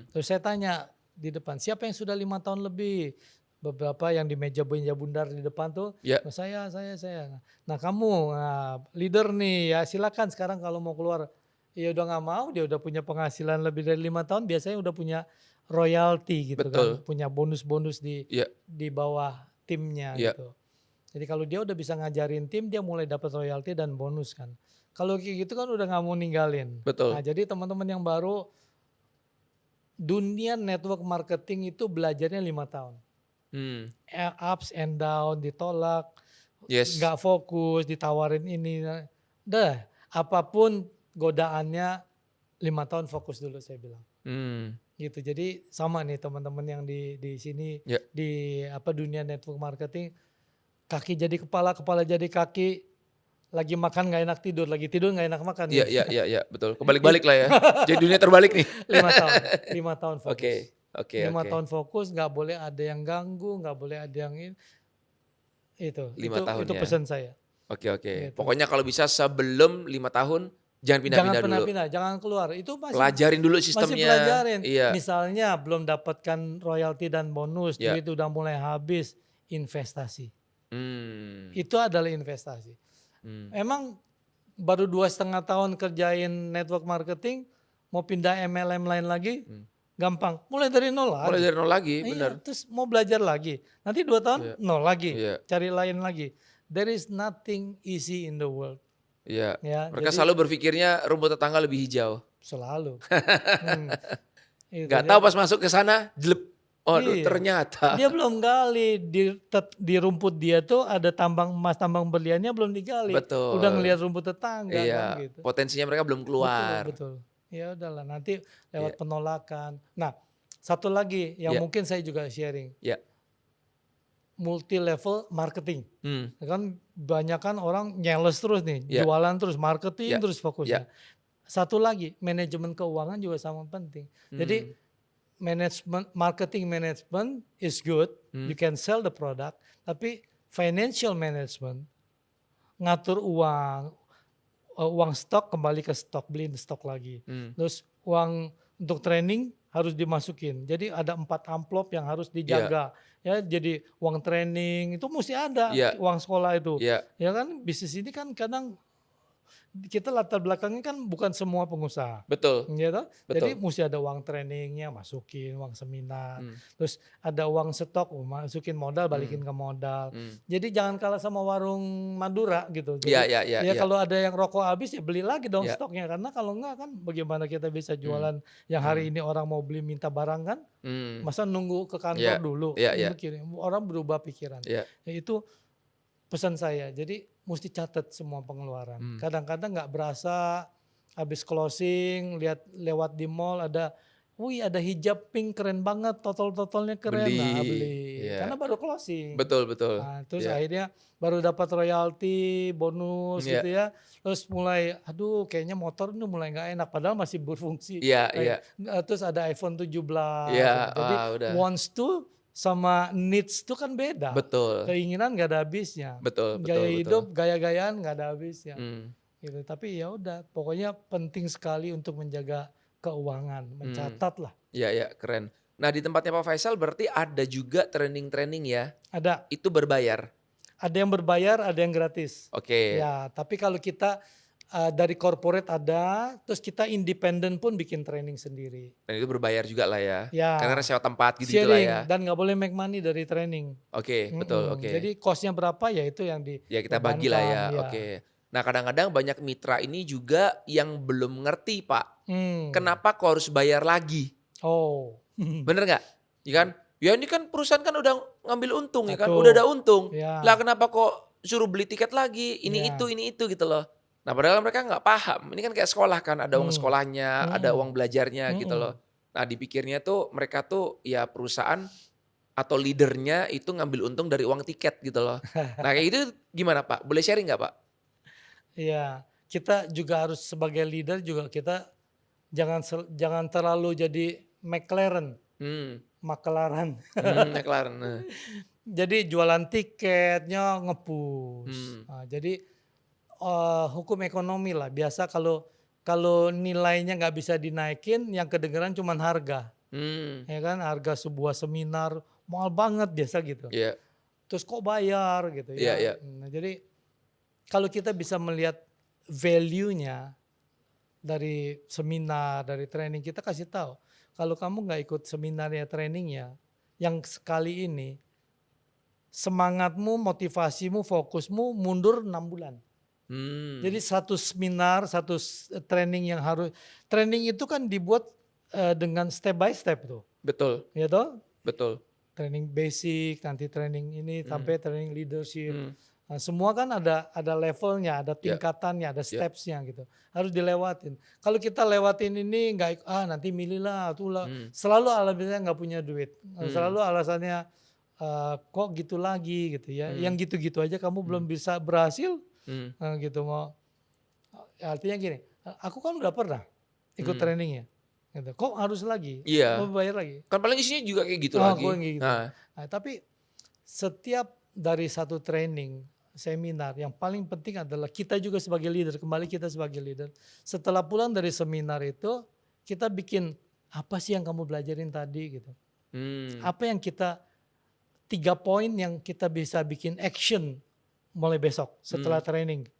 Terus saya tanya di depan, siapa yang sudah 5 tahun lebih? Beberapa yang di meja bundar di depan tuh, Ya. saya. Nah kamu, leader nih ya silakan sekarang kalau mau keluar. Ya udah nggak mau, dia udah punya penghasilan lebih dari 5 tahun, biasanya udah punya royalti gitu Betul. kan. Punya bonus-bonus Ya. di bawah timnya Ya. gitu. Jadi kalau dia udah bisa ngajarin tim, dia mulai dapat royalti dan bonus kan. Kalau kayak gitu kan udah nggak mau ninggalin. Betul. Nah jadi teman-teman yang baru, dunia network marketing itu belajarnya 5 tahun. Ups and down, ditolak, Yes. nggak fokus, ditawarin ini. Dah, apapun godaannya 5 tahun fokus dulu saya bilang. Gitu. Jadi sama nih teman-teman yang di sini Ya. di dunia network marketing, kaki jadi kepala, kepala jadi kaki, lagi makan nggak enak tidur, lagi tidur nggak enak makan. Iya, betul. Kebalik-balik lah ya. Jadi dunia terbalik nih. 5 tahun fokus. Oke. 5 tahun fokus, nggak boleh ada yang ganggu, nggak boleh ada yang itu 5 tahun itu ya. pesan saya. Oke. Gitu. Pokoknya kalau bisa sebelum 5 tahun jangan pindah-pindah dulu. Pindah, jangan keluar. Itu Pelajarin dulu sistemnya. Masih pelajarin. Iya. Misalnya belum dapatkan royalti dan bonus, Ya. duit udah mulai habis, investasi. Itu adalah investasi. Emang baru 2,5 tahun kerjain network marketing, mau pindah MLM lain lagi, gampang. Mulai dari nol lagi. Benar. Terus mau belajar lagi. Nanti 2 tahun nol lagi, Iya. cari lain lagi. There is nothing easy in the world. Iya. Ya, Mereka jadi- selalu berpikirnya rumput tetangga lebih hijau. Selalu. Itu Gak dia. tahu pas masuk ke sana, jelek. Oh, Iya. ternyata. Dia belum gali di rumput dia tuh ada tambang emas, tambang berliannya belum digali. Betul. Udah ngelihat rumput tetangga kan Iya. gitu. Potensinya mereka belum keluar. Betul. Ya udahlah nanti lewat Iya. penolakan. Nah, satu lagi yang Iya. mungkin saya juga sharing. Ya. Multi level marketing. Kan banyak kan orang nyales terus nih, Iya. jualan terus, marketing Iya. terus fokusnya. Satu lagi, manajemen keuangan juga sama penting. Jadi marketing management is good, you can sell the product, tapi financial management, ngatur uang stok kembali ke stok, beliin stok lagi. Terus uang untuk training harus dimasukin. Jadi ada 4 amplop yang harus dijaga. Ya, jadi uang training itu mesti ada, uang sekolah itu. Iya. Ya kan bisnis ini kan kadang kita latar belakangnya kan bukan semua pengusaha. Betul. Ya toh? Betul. Jadi mesti ada uang trainingnya, masukin uang seminar. Terus ada uang stok, masukin modal, balikin ke modal. Jadi jangan kalah sama warung Madura gitu. Jadi, Iya. kalau ada yang rokok habis ya beli lagi dong Iya. stoknya. Karena kalau enggak kan bagaimana kita bisa jualan yang hari ini orang mau beli minta barang kan. Masa nunggu ke kantor dulu. Iya. Orang berubah pikiran. Iya. Itu pesan saya. Jadi mesti catat semua pengeluaran. Hmm. Kadang-kadang nggak berasa habis closing lihat lewat di mall ada, wih ada hijab pink keren banget, total-totalnya keren, nah Beli. beli. Iya. Karena baru closing. Betul, betul. Nah, terus Iya. akhirnya baru dapat royalti, bonus Iya. gitu ya. Terus mulai, aduh kayaknya motor ini mulai nggak enak, padahal masih berfungsi. Iya, iya. Terus ada iPhone 17. Iya, Jadi udah. wants to sama needs tuh kan beda. Betul. Keinginan nggak ada habisnya. Betul, betul, Gaya betul. hidup, gaya-gayaan nggak ada habisnya. Hmm. Gitu. Tapi ya udah, pokoknya penting sekali untuk menjaga keuangan, mencatat lah. Iya, iya, keren. Nah, di tempatnya Pak Faisal berarti ada juga training-training ya? Ada Itu berbayar? yang berbayar, ada yang gratis. Oke. Ya, tapi kalau kita dari corporate ada, terus kita independen pun bikin training sendiri. Dan itu berbayar juga lah ya? Ya. Karena sewa tempat gitu-gitu lah Sharing, ya? dan nggak boleh make money dari training. Oke, betul, oke. Jadi costnya berapa ya itu yang Ya kita bagi lah ya, dibebankan, oke. Nah kadang-kadang banyak mitra ini juga yang belum ngerti Pak. Kenapa kok harus bayar lagi? Oh. Bener nggak? Ya kan? Ya ini kan perusahaan kan udah ngambil untung ya kan? Betul. Udah ada untung. Ya. Lah kenapa kok suruh beli tiket lagi? Ini Ya. ini itu gitu loh. Nah padahal mereka nggak paham. Ini kan kayak sekolah kan, ada uang sekolahnya, ada uang belajarnya gitu loh. Nah dipikirnya tuh mereka tuh ya perusahaan atau leadernya itu ngambil untung dari uang tiket gitu loh. Nah kayak gitu gimana Pak? Boleh sharing nggak Pak? Iya, kita juga harus sebagai leader juga kita jangan terlalu jadi McLaren, makelaran. McLaren. Nah. Jadi jualan tiketnya ngepush. Nah, jadi hukum ekonomi lah. Biasa kalau nilainya nggak bisa dinaikin, yang kedengeran cuma harga. Ya kan, harga sebuah seminar mahal banget biasa gitu. Iya. Terus kok bayar gitu ya. Iya. Nah, jadi kalau kita bisa melihat value-nya dari seminar, dari training, kita kasih tahu. Kalau kamu nggak ikut seminarnya, trainingnya, yang sekali ini, semangatmu, motivasimu, fokusmu mundur 6 bulan. Jadi satu seminar, satu training yang training itu kan dibuat dengan step by step tuh. Betul. Ya toh? Betul. Training basic, nanti training ini sampai training leadership. Nah, semua kan ada levelnya, ada tingkatannya, ada stepsnya gitu. Harus dilewatin. Kalau kita lewatin ini nggak, nanti milihlah, itulah. Selalu alasannya nggak punya duit. Selalu alasannya kok gitu lagi gitu ya. Yang gitu-gitu aja kamu belum bisa berhasil. Gitu mau. Artinya gini, aku kan udah pernah ikut trainingnya. Gitu. Kok harus lagi? Iya. Mau bayar lagi? Kan paling isinya juga kayak gitu lagi. Gitu. Nah, tapi setiap dari satu training, seminar, yang paling penting adalah kita juga sebagai leader, kembali kita sebagai leader. Setelah pulang dari seminar itu, kita bikin apa sih yang kamu belajarin tadi gitu. Apa yang 3 poin yang kita bisa bikin action mulai besok setelah training.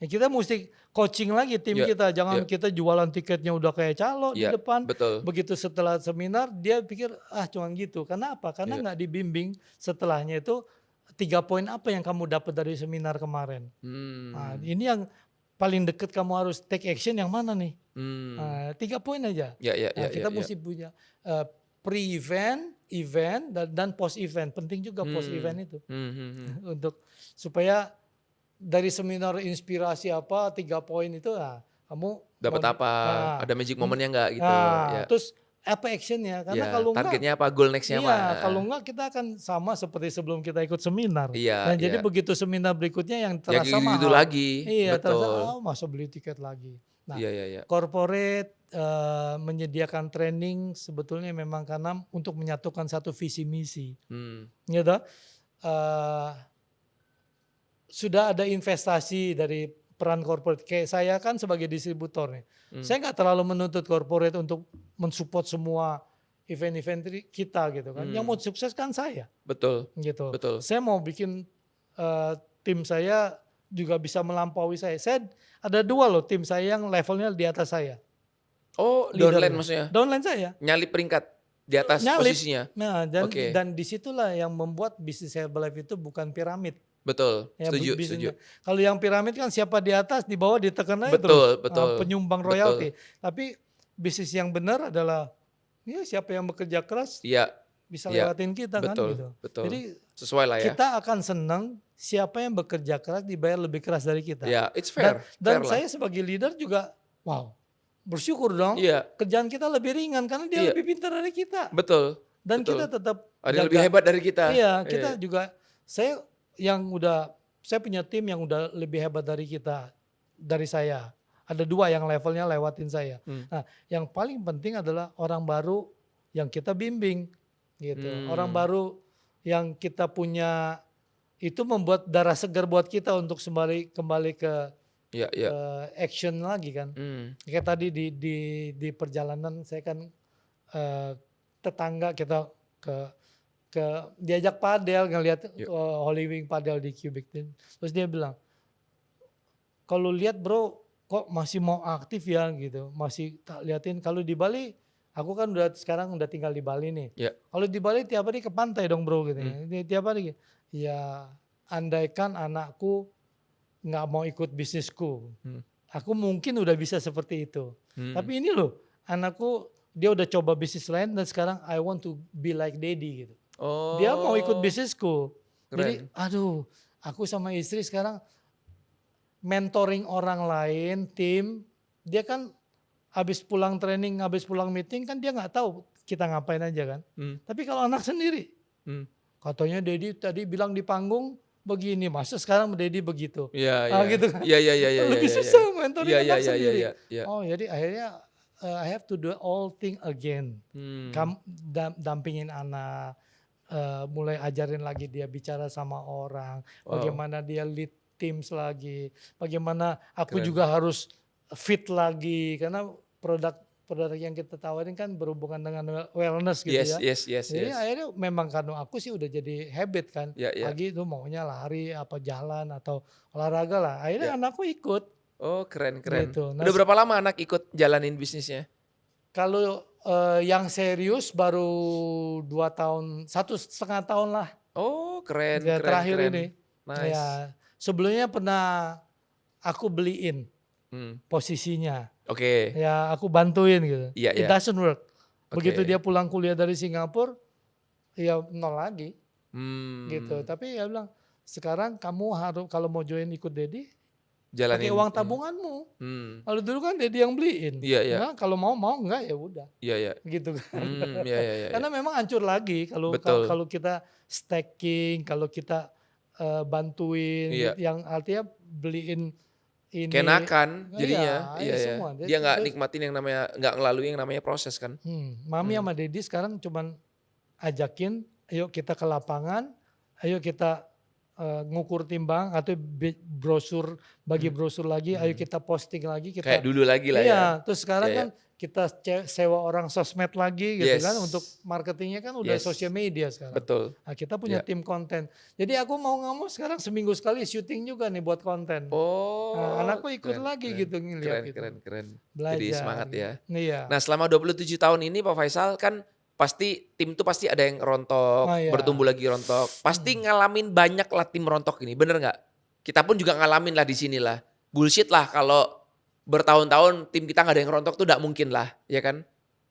Ya kita mesti coaching lagi tim kita, jangan kita jualan tiketnya udah kayak calo di depan. Betul. Begitu setelah seminar dia pikir cuma gitu. Karena apa? Karena nggak dibimbing setelahnya itu 3 poin apa yang kamu dapat dari seminar kemarin. Nah, ini yang paling deket kamu harus take action yang mana nih? 3 poin aja. Kita mesti punya pre-event, event, dan post-event. Penting juga post-event itu. Untuk supaya dari seminar inspirasi apa 3 poin itu kamu dapat apa? Ada magic momennya nggak gitu? Terus apa actionnya? Karena kalau enggak, targetnya apa? Goal nextnya apa? Kalau enggak kita akan sama seperti sebelum kita ikut seminar. Jadi begitu seminar berikutnya yang terasa mahal. Gitu lagi. Iya, betul. terasa masa beli tiket lagi. Nah, corporate menyediakan training sebetulnya memang karena untuk menyatukan satu visi misi. Gitu. Sudah ada investasi dari peran corporate. Kayak saya kan sebagai distributor nih. Saya nggak terlalu menuntut corporate untuk mensupport semua event-event kita gitu kan. Yang mau sukses kan saya. Betul. Gitu. Betul. Saya mau bikin tim saya juga bisa melampaui saya. Saya ada 2 loh tim saya yang levelnya di atas saya. Oh, downline maksudnya? Downline saya. Nyalip peringkat di atas posisinya. Nah, dan disitulah yang membuat bisnis Herbalife itu bukan piramid. Betul, setuju. Kalau yang piramid kan siapa di atas, di bawah ditekan aja betul, terus penyumbang royalti. Tapi bisnis yang benar adalah siapa yang bekerja keras bisa lewatin kita kan gitu. Betul. Jadi sesuai lah ya. Kita akan senang siapa yang bekerja keras dibayar lebih keras dari kita. Ya, it's Dan, fair. dan Fair lah. saya sebagai leader juga, wow, bersyukur dong. Iya, Kerjaan kita lebih ringan karena dia iya. lebih pintar dari kita. Betul. Dan Betul. kita tetap Ada yang lebih hebat dari kita. Iya, kita juga, saya punya tim yang udah lebih hebat dari saya. Ada 2 yang levelnya lewatin saya. Nah, yang paling penting adalah orang baru yang kita bimbing gitu. Orang baru yang kita punya itu membuat darah segar buat kita untuk kembali ke Iya, iya. action lagi kan. Kayak tadi di perjalanan saya kan tetangga kita ke diajak padel ngelihat Holy Wing padel di Cubic. Terus dia bilang, kalau lihat bro kok masih mau aktif ya gitu. Masih tak liatin kalau di Bali, aku kan sekarang udah tinggal di Bali nih. Ya. Kalau di Bali tiap hari ke pantai dong bro gitu. Tiap hari. Ya andaikan anakku nggak mau ikut bisnisku, aku mungkin udah bisa seperti itu. Tapi ini loh, anakku dia udah coba bisnis lain dan sekarang I want to be like daddy gitu. Oh. Dia mau ikut bisnisku. Keren. Jadi aduh, aku sama istri sekarang mentoring orang lain, tim. Dia kan habis pulang training, habis pulang meeting kan dia nggak tahu kita ngapain aja kan. Tapi kalau anak sendiri, katanya Dedi tadi bilang di panggung begini, masa sekarang Dedi begitu. Iya, iya. Gitu kan. Iya. Lebih susah mentoring anak Iya, sendiri. iya. Oh jadi akhirnya I have to do all thing again. Dampingin anak, mulai ajarin lagi dia bicara sama orang, bagaimana dia lead teams lagi, bagaimana aku juga harus fit lagi karena produk yang kita tawarin kan berhubungan dengan wellness gitu ya. Yes. Jadi akhirnya memang karena aku sih udah jadi habit kan. Yeah. Pagi itu maunya lari apa jalan atau olahraga lah. Akhirnya anakku ikut. Oh keren. Gitu. Nah, Udah berapa lama anak ikut jalanin bisnisnya? Kalau yang serius baru 2 tahun, 1,5 tahun lah. Oh keren. Terakhir ini. Nice. Ya, sebelumnya pernah aku beliin posisinya. Oke. Ya aku bantuin gitu. Iya. It doesn't work. Begitu Oke. dia pulang kuliah dari Singapura, ya nol lagi. Gitu. Tapi ya bilang, sekarang kamu harus kalau mau join ikut Dedi, pakai uang tabunganmu. Kalau dulu kan Dedi yang beliin. Iya. Nah, kalau mau enggak ya udah. Iya. Gitu kan. Iya. Karena memang hancur lagi kalau kita stacking, kalau kita bantuin, yang artinya beliin ini. Kenakan jadinya. Iya. Semua. Dia nggak nikmatin yang namanya, nggak ngelalui yang namanya proses kan. Mami sama Dedi sekarang cuman ajakin, ayo kita ke lapangan, ayo kita ngukur timbang atau brosur, bagi brosur lagi, ayo kita posting lagi. Kayak dulu lagi lah ya. Iya, terus sekarang kan kita sewa orang sosmed lagi gitu kan, untuk marketingnya kan udah sosial media sekarang. Betul. Nah, kita punya tim konten. Jadi aku mau nggak mau sekarang seminggu sekali syuting juga nih buat konten. Oh. Nah, anakku ikut lagi gitu ngeliat gitu. Keren. Belajar. Jadi semangat ya. Iya. Nah selama 27 tahun ini Pak Faisal kan pasti tim tuh pasti ada yang rontok, bertumbuh lagi rontok. Pasti ngalamin banyak lah tim rontok ini, bener nggak? Kita pun juga ngalamin lah di sini lah. Bullshit lah kalau bertahun-tahun tim kita nggak ada yang rontok tuh nggak mungkin lah, ya kan?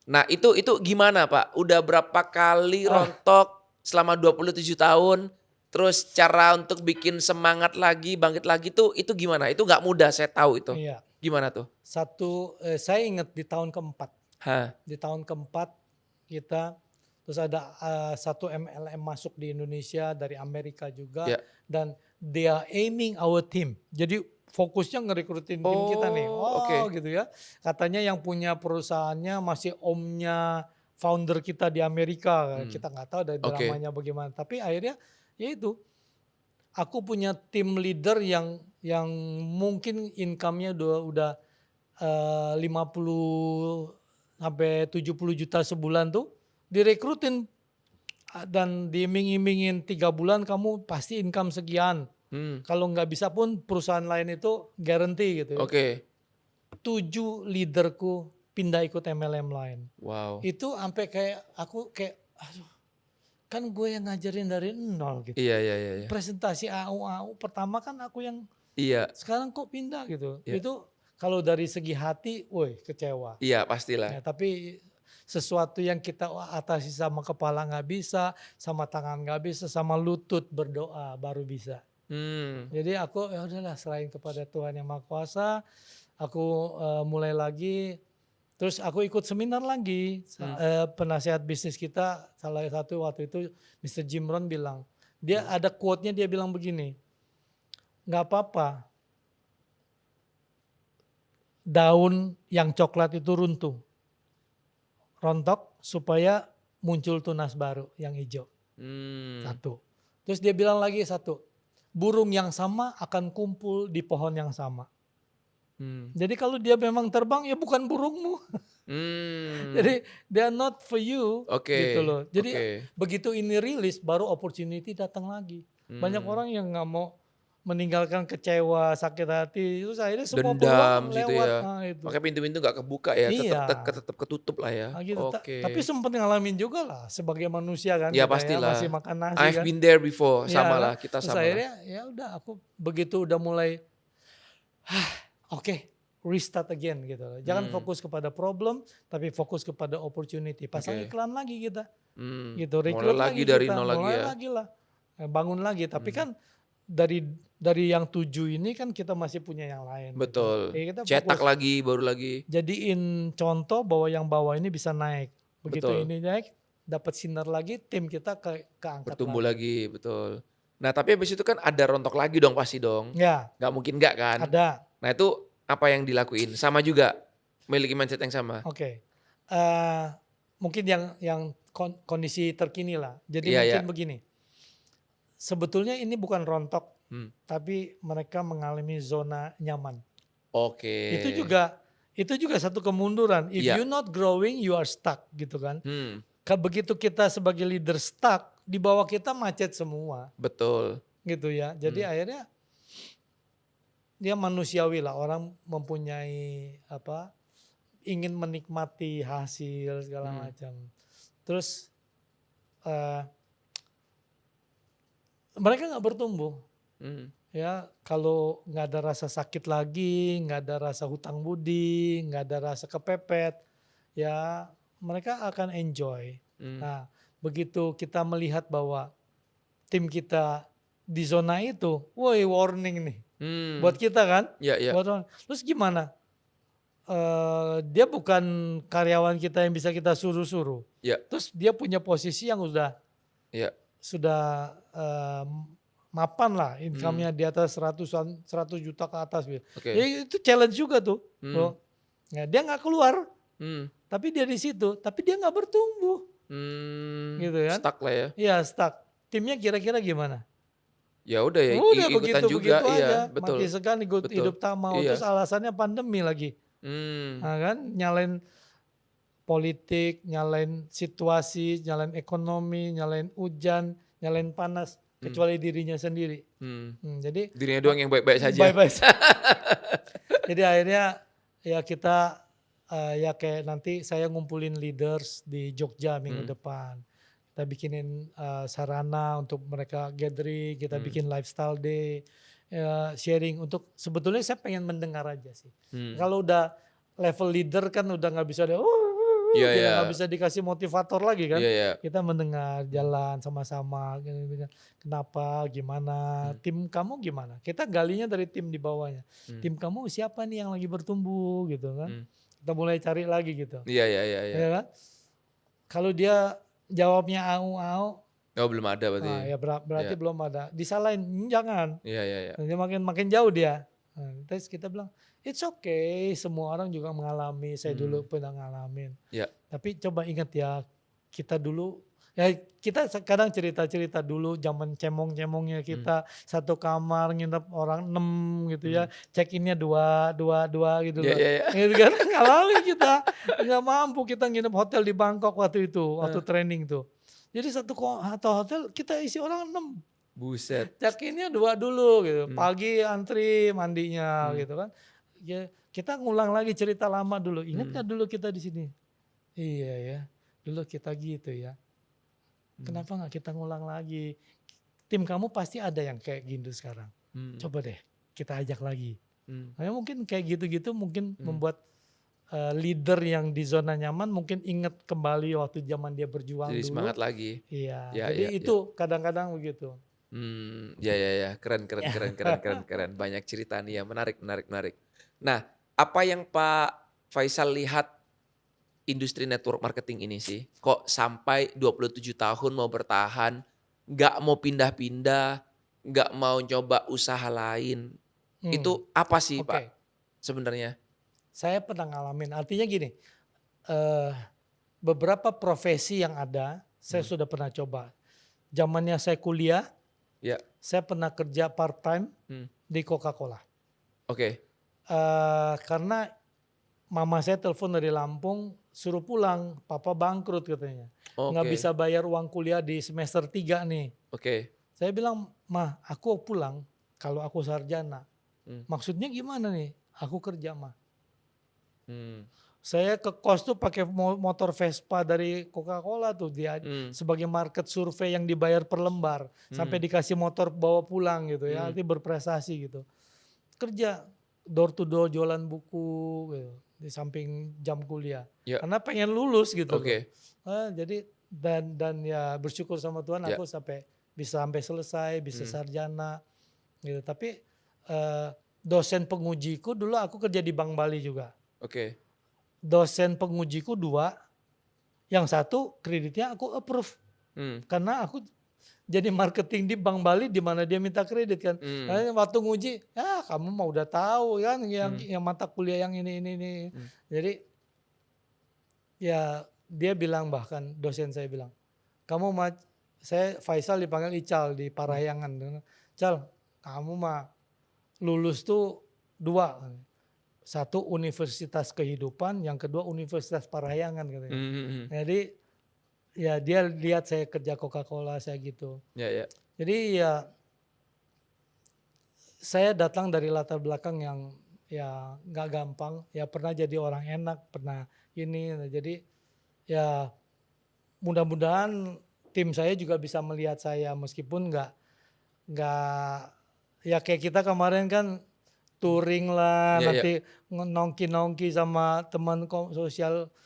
Nah itu gimana Pak? Udah berapa kali rontok selama 27 tahun? Terus cara untuk bikin semangat lagi, bangkit lagi tuh itu gimana? Itu nggak mudah, saya tahu itu. Iya. Gimana tuh? Saya ingat di tahun keempat. Hah? Di tahun keempat kita terus ada satu MLM masuk di Indonesia dari Amerika juga, dan they are aiming our team. Jadi fokusnya ngerekrutin tim kita nih. Gitu ya. Katanya yang punya perusahaannya masih omnya founder kita di Amerika. Kita nggak tahu dari dramanya bagaimana. Tapi akhirnya ya itu. Aku punya tim leader yang mungkin income-nya udah 50 sampai 70 juta sebulan tuh direkrutin dan diiming-imingin 3 bulan kamu pasti income sekian. Kalau nggak bisa pun perusahaan lain itu guarantee gitu. 7 leaderku pindah ikut MLM lain. Wow. Itu sampai aku kayak aduh, kan gue yang ngajarin dari nol gitu. Iya. Presentasi AU pertama kan aku yang sekarang kok pindah gitu. Itu kalau dari segi hati, woi kecewa. Iya pastilah. Ya, tapi sesuatu yang kita atasi sama kepala nggak bisa, sama tangan nggak bisa, sama lutut berdoa baru bisa. Jadi aku ya udahlah selain kepada Tuhan yang Maha Kuasa, aku mulai lagi. Terus aku ikut seminar lagi. Penasihat bisnis kita salah satu waktu itu Mr. Jim Rohn bilang, dia ada quote-nya, dia bilang begini, nggak apa-apa daun yang coklat itu runtuh, rontok supaya muncul tunas baru yang hijau. Satu. Terus dia bilang lagi satu, burung yang sama akan kumpul di pohon yang sama. Jadi kalau dia memang terbang ya bukan burungmu. Jadi they are not for you gitu loh. Jadi begitu ini rilis baru opportunity datang lagi. Banyak orang yang nggak mau meninggalkan kecewa, sakit hati, terus akhirnya semua Dendam peluang gitu lewat. ya. Itu. Makanya pintu-pintu gak kebuka ya, Iya. tetap ketutup lah ya. Gitu. Tapi sempat ngalamin juga lah sebagai manusia kan. Ya kita pastilah. masih makan nasi I've kan. been there before, sama lah kita terus sama akhirnya lah. ya udah aku begitu udah mulai oke, restart again gitu. Jangan fokus kepada problem, tapi fokus kepada opportunity. Pasang iklan lagi kita. Gitu, rekrut lagi lagi dari kita, nol lagi mulai ya. lagi lah. Bangun lagi, tapi kan dari yang 7 ini kan kita masih punya yang lain. Betul. Gitu. Kita Cetak fokus, lagi, baru lagi. jadiin contoh bahwa yang bawah ini bisa naik. Begitu Betul. ini naik, dapat sinar lagi, tim kita keangkat Bertumbuh lagi. lagi, betul. Nah tapi habis itu kan ada rontok lagi dong pasti dong. Ya. Gak mungkin gak kan. Ada. Nah itu apa yang dilakuin? Sama juga, memiliki mindset yang sama. Oke. Mungkin yang kondisi terkini lah. Jadi mungkin begini. Sebetulnya ini bukan rontok, tapi mereka mengalami zona nyaman. Oke. Itu juga satu kemunduran. If you not growing, you are stuck gitu kan. Begitu kita sebagai leader stuck, di bawah kita macet semua. Betul. Gitu ya. Jadi akhirnya dia manusiawi lah, orang mempunyai ingin menikmati hasil segala macam. Terus mereka nggak bertumbuh. Ya kalau nggak ada rasa sakit lagi, nggak ada rasa hutang budi, nggak ada rasa kepepet, ya mereka akan enjoy. Nah begitu kita melihat bahwa tim kita di zona itu, woi warning nih buat kita kan. Terus gimana? Dia bukan karyawan kita yang bisa kita suruh-suruh. Terus dia punya posisi yang sudah mapan lah, income-nya di atas 100 juta ke atas. Ya, itu challenge juga tuh. Ya, dia nggak keluar, tapi dia di situ, tapi dia nggak bertumbuh. Gitu kan? Stuck lah ya. Iya stuck. Timnya kira-kira gimana? Ya udah ya, ikutan juga. Iya, betul. mati segan hidup tak mau. Terus alasannya pandemi lagi. Nah, kan nyalain politik, nyalain situasi, nyalain ekonomi, nyalain hujan, nyalain panas, kecuali dirinya sendiri. Jadi dirinya doang yang baik-baik saja. Baik-baik. Jadi akhirnya ya kita ya kayak nanti saya ngumpulin leaders di Jogja minggu depan. Kita bikinin sarana untuk mereka gathering, kita bikin lifestyle day, sharing untuk sebetulnya saya pengen mendengar aja sih. Kalau udah level leader kan udah nggak bisa nggak bisa dikasih motivator lagi kan. Kita mendengar jalan sama-sama, kenapa, gimana, tim kamu gimana. Kita galinya dari tim di bawahnya. Tim kamu siapa nih yang lagi bertumbuh gitu kan. Kita mulai cari lagi gitu. Iya. Ya kan? Kalau dia jawabnya au-au. Oh belum ada berarti. Nah, ya berarti belum ada. Disalahin, jangan. Iya. Dia makin jauh dia. Nah, terus kita bilang, it's okay. Semua orang juga mengalami. Saya dulu pernah ngalamin. Tapi coba ingat ya, kita dulu. Ya kita kadang cerita-cerita dulu zaman cemong-cemongnya kita. Satu kamar nginep orang 6 gitu ya. Check-innya dua gitu loh. Gitu kan ngalamin kita. Gak mampu kita nginep hotel di Bangkok waktu itu. Waktu training tuh. Jadi satu hotel kita isi orang 6. Buset. Check-innya 2 dulu gitu. Pagi antri mandinya gitu kan. Ya, kita ngulang lagi cerita lama dulu. Ingat gak dulu kita di sini? Iya ya. Dulu kita gitu ya. Kenapa gak kita ngulang lagi? Tim kamu pasti ada yang kayak gitu sekarang. Coba deh kita ajak lagi. Nah, mungkin kayak gitu-gitu mungkin membuat leader yang di zona nyaman mungkin ingat kembali waktu zaman dia berjuang jadi dulu. semangat lagi. Iya. Jadi itu kadang-kadang begitu. Ya ya ya, keren keren keren keren keren keren. Banyak cerita nih ya, menarik menarik menarik. Nah, apa yang Pak Faisal lihat industri network marketing ini sih? Kok sampai 27 tahun mau bertahan, nggak mau pindah-pindah, nggak mau coba usaha lain. Hmm, Itu apa sih Pak oke. sebenarnya? Saya pernah ngalamin, artinya gini, eee, beberapa profesi yang ada, saya Hmm, sudah pernah coba. Zamannya saya kuliah, ya, saya pernah kerja part-time hmm, di Coca-Cola. oke Karena mama saya telepon dari Lampung, suruh pulang, papa bangkrut katanya. Nggak oke bisa bayar uang kuliah di semester 3 nih. oke, Saya bilang, "Mah, aku pulang kalau aku sarjana." mmm, Maksudnya gimana nih? Aku kerja, Mah. mmm, Saya ke kos tuh pakai motor Vespa dari Coca-Cola tuh, dia mmm, sebagai market survei yang dibayar per lembar, sampai mmm, dikasih motor bawa pulang gitu ya, mmm, artinya berprestasi gitu. Kerja door to door jualan buku gitu, di samping jam kuliah. ya, Karena pengen lulus gitu loh. oke, Jadi dan ya bersyukur sama Tuhan ya, aku sampai selesai, bisa mmm, sarjana gitu. Tapi, dosen pengujiku dulu aku kerja di Bank Bali juga. oke, Dosen pengujiku 2, yang satu kreditnya aku approve. mmm, Karena aku jadi marketing di Bank Bali di mana dia minta kredit kan. mmm, Nah, waktu nguji, "Ah, kamu mah udah tahu kan mmm, yang mata kuliah yang ini." mmm, Jadi ya dia bilang, bahkan dosen saya bilang, "Kamu mah," saya Faisal dipanggil Ical di mmm, Parahyangan. "Cal, kamu mah lulus tuh 2, satu Universitas Kehidupan, yang kedua Universitas Parahyangan," katanya. mhm mhm, Jadi ya dia lihat saya kerja Coca-Cola saya gitu. ya ya, Jadi ya saya datang dari latar belakang yang ya nggak gampang, ya pernah jadi orang enak, pernah ini, nah jadi ya mudah-mudahan tim saya juga bisa melihat saya meskipun nggak ya kayak kita kemarin kan touring lah, ya ya, nanti nongki-nongki sama teman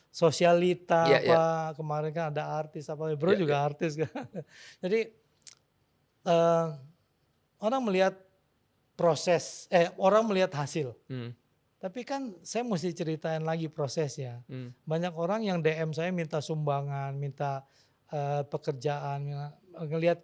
sosialita ya ya, apa, kemarin kan ada artis apa, Bro ya ya, juga artis kan. Jadi, eee, orang melihat orang melihat hasil. mmm, Tapi kan saya mesti ceritain lagi prosesnya. mmm, Banyak orang yang DM saya minta sumbangan, minta, pekerjaan,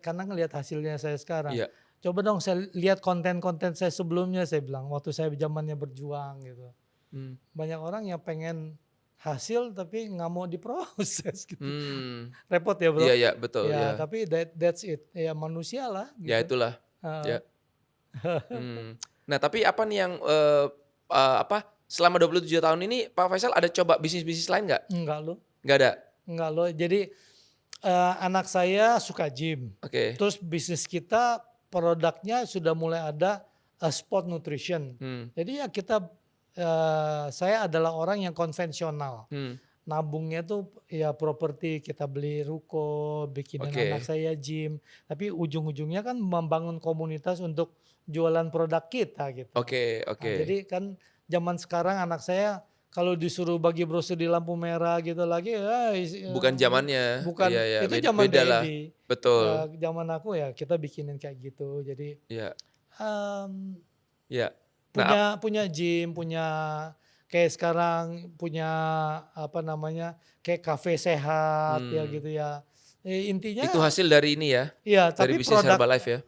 karena ngelihat hasilnya saya sekarang. iya, "Coba dong saya lihat konten-konten saya sebelumnya," saya bilang, "waktu saya zamannya berjuang," gitu. mmm, Banyak orang yang pengen hasil tapi nggak mau diproses gitu. mmm, Repot ya, Bro? iya iya, betul, Ya ya, tapi that's it, ya manusia lah ya gitu. itulah, Heeh. ya, Nah tapi apa nih yang, apa, selama 27 tahun ini Pak Faisal ada coba bisnis-bisnis lain nggak? Enggak loh. Nggak ada? Enggak loh. Jadi, anak saya suka gym. Oke, Terus bisnis kita produknya sudah mulai ada, sport nutrition. mmm, Jadi ya saya adalah orang yang konvensional. mmm, Nabungnya tuh ya properti, kita beli ruko, bikinin anak oke saya gym. Tapi ujung-ujungnya kan membangun komunitas untuk jualan produk kita gitu. oke Nah, oke, jadi kan zaman sekarang anak saya kalau disuruh bagi brosur di lampu merah gitu lagi, bukan zamannya, iya bukan iya, itu zaman bedalah, baby. Ya betul, zaman aku ya kita bikinin kayak gitu. Jadi, iya mmm, iya. Nah punya gym, kayak sekarang punya apa namanya, kayak kafe sehat ya mmm, gitu ya. itu Intinya hasil dari ini ya, ya dari tapi bisnis Herbalife ya?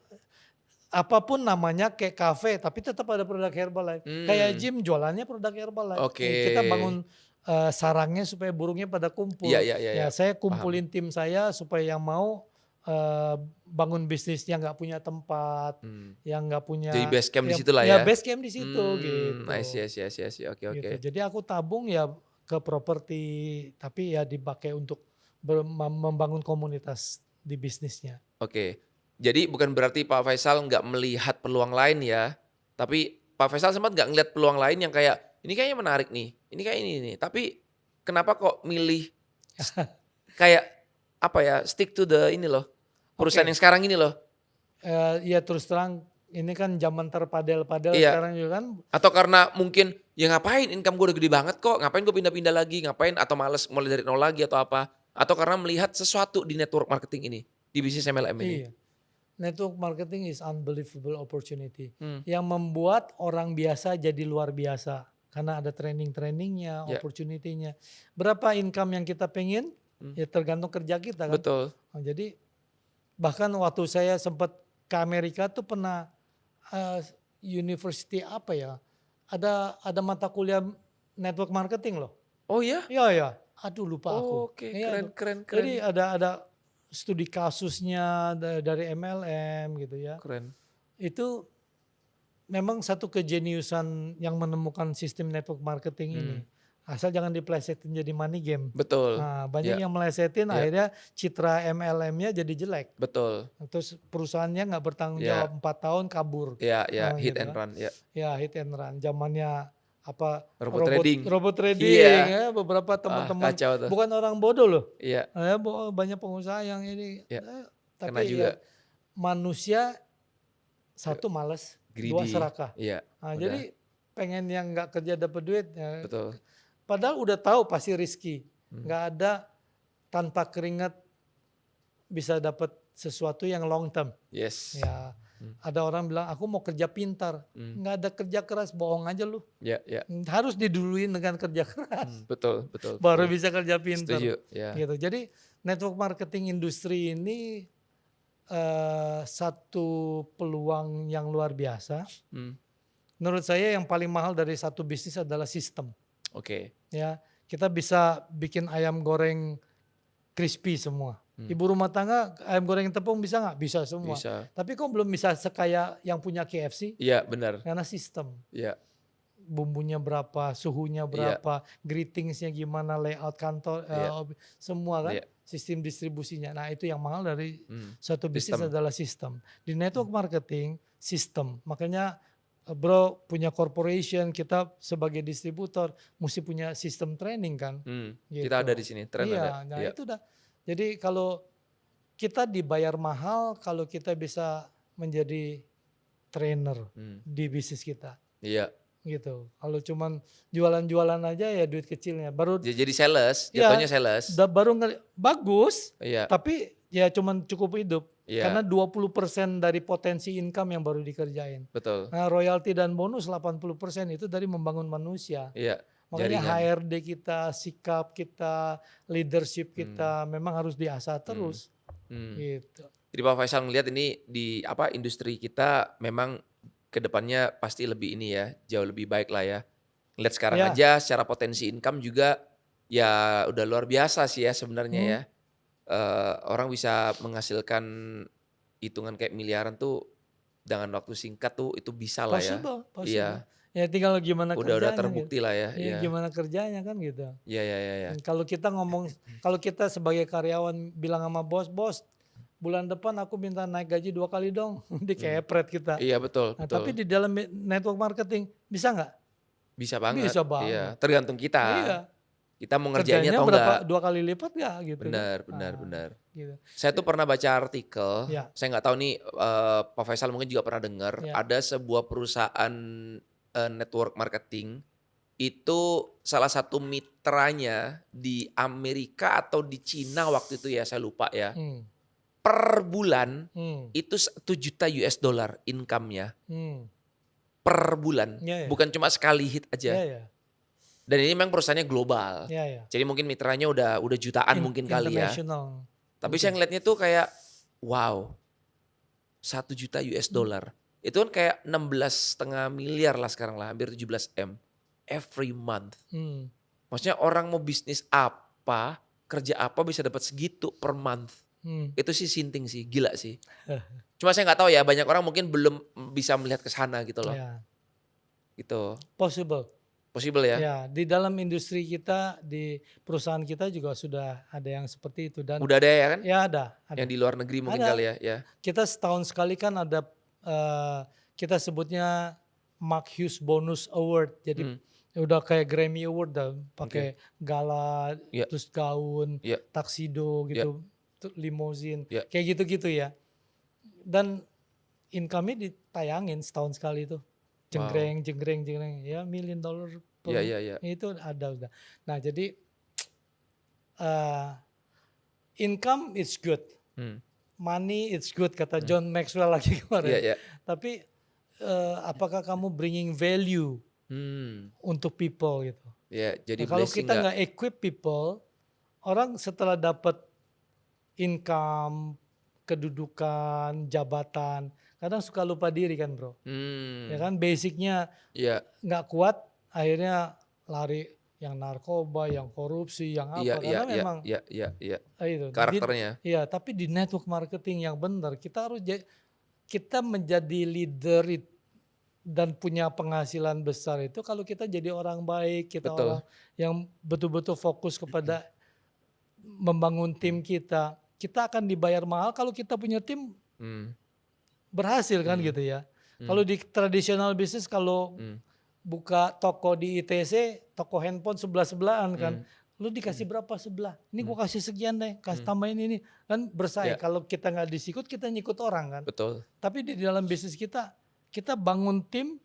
apapun namanya kayak kafe, tapi tetap ada produk Herbalife. Kayak Mmm, gym jualannya produk Herbalife. oke, Kita bangun, sarangnya supaya burungnya pada iya kumpul. iya iya iya, Ya saya paham, kumpulin tim saya supaya yang mau, bangun bisnisnya nggak punya tempat, mmm, yang nggak jadi punya base camp di ya situlah ya ya? base camp di situ I see gitu, I see I see I see, oke oke, gitu. Jadi aku tabung ya ke properti, tapi ya dipakai untuk membangun komunitas di bisnisnya. oke. Jadi bukan berarti Pak Faisal nggak melihat peluang lain ya, tapi Pak Faisal sempat nggak ngelihat peluang lain yang kayak, "Ini kayaknya menarik nih, ini kayak ini nih," tapi kenapa kok milih kayak, apa ya, stick to the ini loh, perusahaan yang Oke. sekarang ini loh? Ya terus terang ini kan zaman terpadel-padel Iya, sekarang juga kan. atau karena mungkin, "Ya ngapain, income gue udah gede banget kok, ngapain gue pindah-pindah lagi, ngapain," atau males mulai dari nol lagi atau apa? Atau karena melihat sesuatu di network marketing ini, di bisnis MLM ini? Iya, network marketing is unbelievable opportunity. Hmm. Yang membuat orang biasa jadi luar biasa. Karena ada training-trainingnya, Ya. opportunity-nya. Berapa income yang kita pengen? Ya tergantung kerja kita kan. Betul. Nah, jadi bahkan waktu saya sempat ke Amerika tuh pernah university apa ya? Ada mata kuliah network marketing loh. Oh ya? Iya ya. Aduh lupa aku. Oke, Iya, keren. jadi ada studi kasusnya dari MLM gitu ya. Keren. Itu memang satu kejeniusan yang menemukan sistem network marketing ini. Asal jangan diplesetin jadi money game. Betul. Nah, banyak Ya. yang melesetin Ya. akhirnya citra MLM-nya jadi jelek. Betul. Terus perusahaannya nggak bertanggung Ya. jawab 4 tahun kabur. Ya, hit Gitu and kan. run, ya. Ya hit and run. Zamannya apa Robot trading. robot trading Iya. ya, beberapa teman-teman kacau tuh. bukan orang bodoh loh. Iya. Banyak pengusaha yang ini. Ya. Tapi Kena juga. ya manusia satu males, dua Greedy. serakah. Iya. Nah, udah. jadi pengen yang nggak kerja dapat duit ya. Betul. Padahal udah tahu pasti risky. Nggak ada tanpa keringat bisa dapat sesuatu yang long term. Yes. Ya, ada orang bilang aku mau kerja pintar. Nggak ada kerja keras, bohong aja lu. Ya. Harus diduluin dengan kerja keras. Betul. Baru bisa kerja pintar. Setuju. Ya. Gitu. Jadi network marketing industri ini satu peluang yang luar biasa. Menurut saya yang paling mahal dari satu bisnis adalah sistem. Oke. Ya, kita bisa bikin ayam goreng crispy semua. Ibu rumah tangga ayam goreng tepung bisa nggak? Bisa semua. Bisa. Tapi kok belum bisa sekaya yang punya KFC? Iya, benar. Karena sistem. Iya. Bumbunya berapa, suhunya berapa, greetingsnya gimana, layout kantor, semua kan, sistem distribusinya. Nah itu yang mahal dari suatu bisnis adalah sistem. Di network marketing, sistem. Makanya bro punya corporation, kita sebagai distributor mesti punya sistem training kan. Gitu. Kita ada di sini, tren iya, ada. Nah itu dah. Jadi kalau kita dibayar mahal, kalau kita bisa menjadi trainer di bisnis kita. Iya. Gitu. Kalau cuman jualan-jualan aja ya duit kecilnya. Baru jadi sales, jatuhnya sales. Baru bagus. Iya. Tapi ya cuman cukup hidup. Iya. Karena 20% dari potensi income yang baru dikerjain. Betul. Nah, royalti dan bonus 80% itu dari membangun manusia. Iya. Makanya Jaringan. HRD kita, sikap kita, leadership kita memang harus diasah terus. Gitu. Jadi Pak Faisal ngelihat ini di industri kita memang kedepannya pasti lebih ini ya, jauh lebih baik lah ya. Lihat sekarang aja secara potensi income juga ya udah luar biasa sih ya sebenarnya ya. Orang bisa menghasilkan hitungan kayak miliaran tuh dengan waktu singkat tuh itu bisa lah ya. Possible. Iya. Ya tinggal gimana kerjanya. Udah terbukti gitu. lah ya. Ya gimana kerjanya kan gitu. Iya. Kalau kita kalau kita sebagai karyawan bilang sama bos, bulan depan aku minta naik gaji 2 kali dong. Dikepret kita. Iya betul. Nah, tapi di dalam network marketing bisa nggak? Bisa banget. Bisa banget. Iya, tergantung kita. Iya. Kita mau ngerjainnya atau berapa, enggak. 2 kali lipat nggak gitu. Benar. Gitu. Saya tuh pernah baca artikel, Ya. saya nggak tahu nih Pak Faisal mungkin juga pernah dengar, ada sebuah perusahaan network marketing, itu salah satu mitranya di Amerika atau di Cina waktu itu ya, saya lupa ya. Per bulan itu 1 juta US dollar income-nya. Per bulan, bukan cuma sekali hit aja. Dan ini memang perusahaannya global. Jadi mungkin mitranya udah jutaan mungkin kali ya. Tapi saya ngeliatnya tuh kayak wow, 1 juta US dollar. Itu kan kayak 16,5 miliar lah sekarang lah, hampir 17 M. Every month. Maksudnya orang mau bisnis apa, kerja apa bisa dapat segitu per month. Itu sih sinting sih, gila sih. Cuma saya nggak tahu ya, banyak orang mungkin belum bisa melihat ke sana gitu loh. Gitu. Possible ya? Ya, di dalam industri kita, di perusahaan kita juga sudah ada yang seperti itu. Dan udah ada ya kan? Ya ada. Yang di luar negeri mungkin kali ya. Kita setahun sekali kan ada, kita sebutnya Mark Hughes Bonus Award. Jadi udah kayak Grammy Award dah, pakai gala, terus gaun, tuxedo gitu, limousine, kayak gitu-gitu ya. Dan income-nya ditayangin setahun sekali itu. Jenggreng, ya $1 million per itu ada udah. Nah jadi income is good, money it's good kata John Maxwell lagi kemarin. Iya, iya. Tapi apakah kamu bringing value untuk people gitu? Ya, jadi Nah, kalau blessing kita nggak equip people, orang setelah dapat income, kedudukan, jabatan, kadang suka lupa diri kan bro. Ya kan basicnya Iya, nggak kuat, akhirnya lari yang narkoba, yang korupsi, yang iya, apa. iya, Karena iya, memang iya, iya, iya. itu. Karakternya. Iya, tapi di network marketing yang benar, kita harus kita menjadi leader dan punya penghasilan besar itu kalau kita jadi orang baik, kita Betul. orang yang betul-betul fokus kepada membangun tim kita. Kita akan dibayar mahal kalau kita punya tim berhasil kan gitu ya. Kalau di tradisional bisnis kalau buka toko di ITC, toko handphone sebelah-sebelahan kan. Lu dikasih berapa sebelah? Ini gua kasih sekian deh, kasih tambahin ini. Kan bersaing. Ya. Kalau kita nggak disikut, kita nyikut orang kan. Betul. Tapi di dalam bisnis kita bangun tim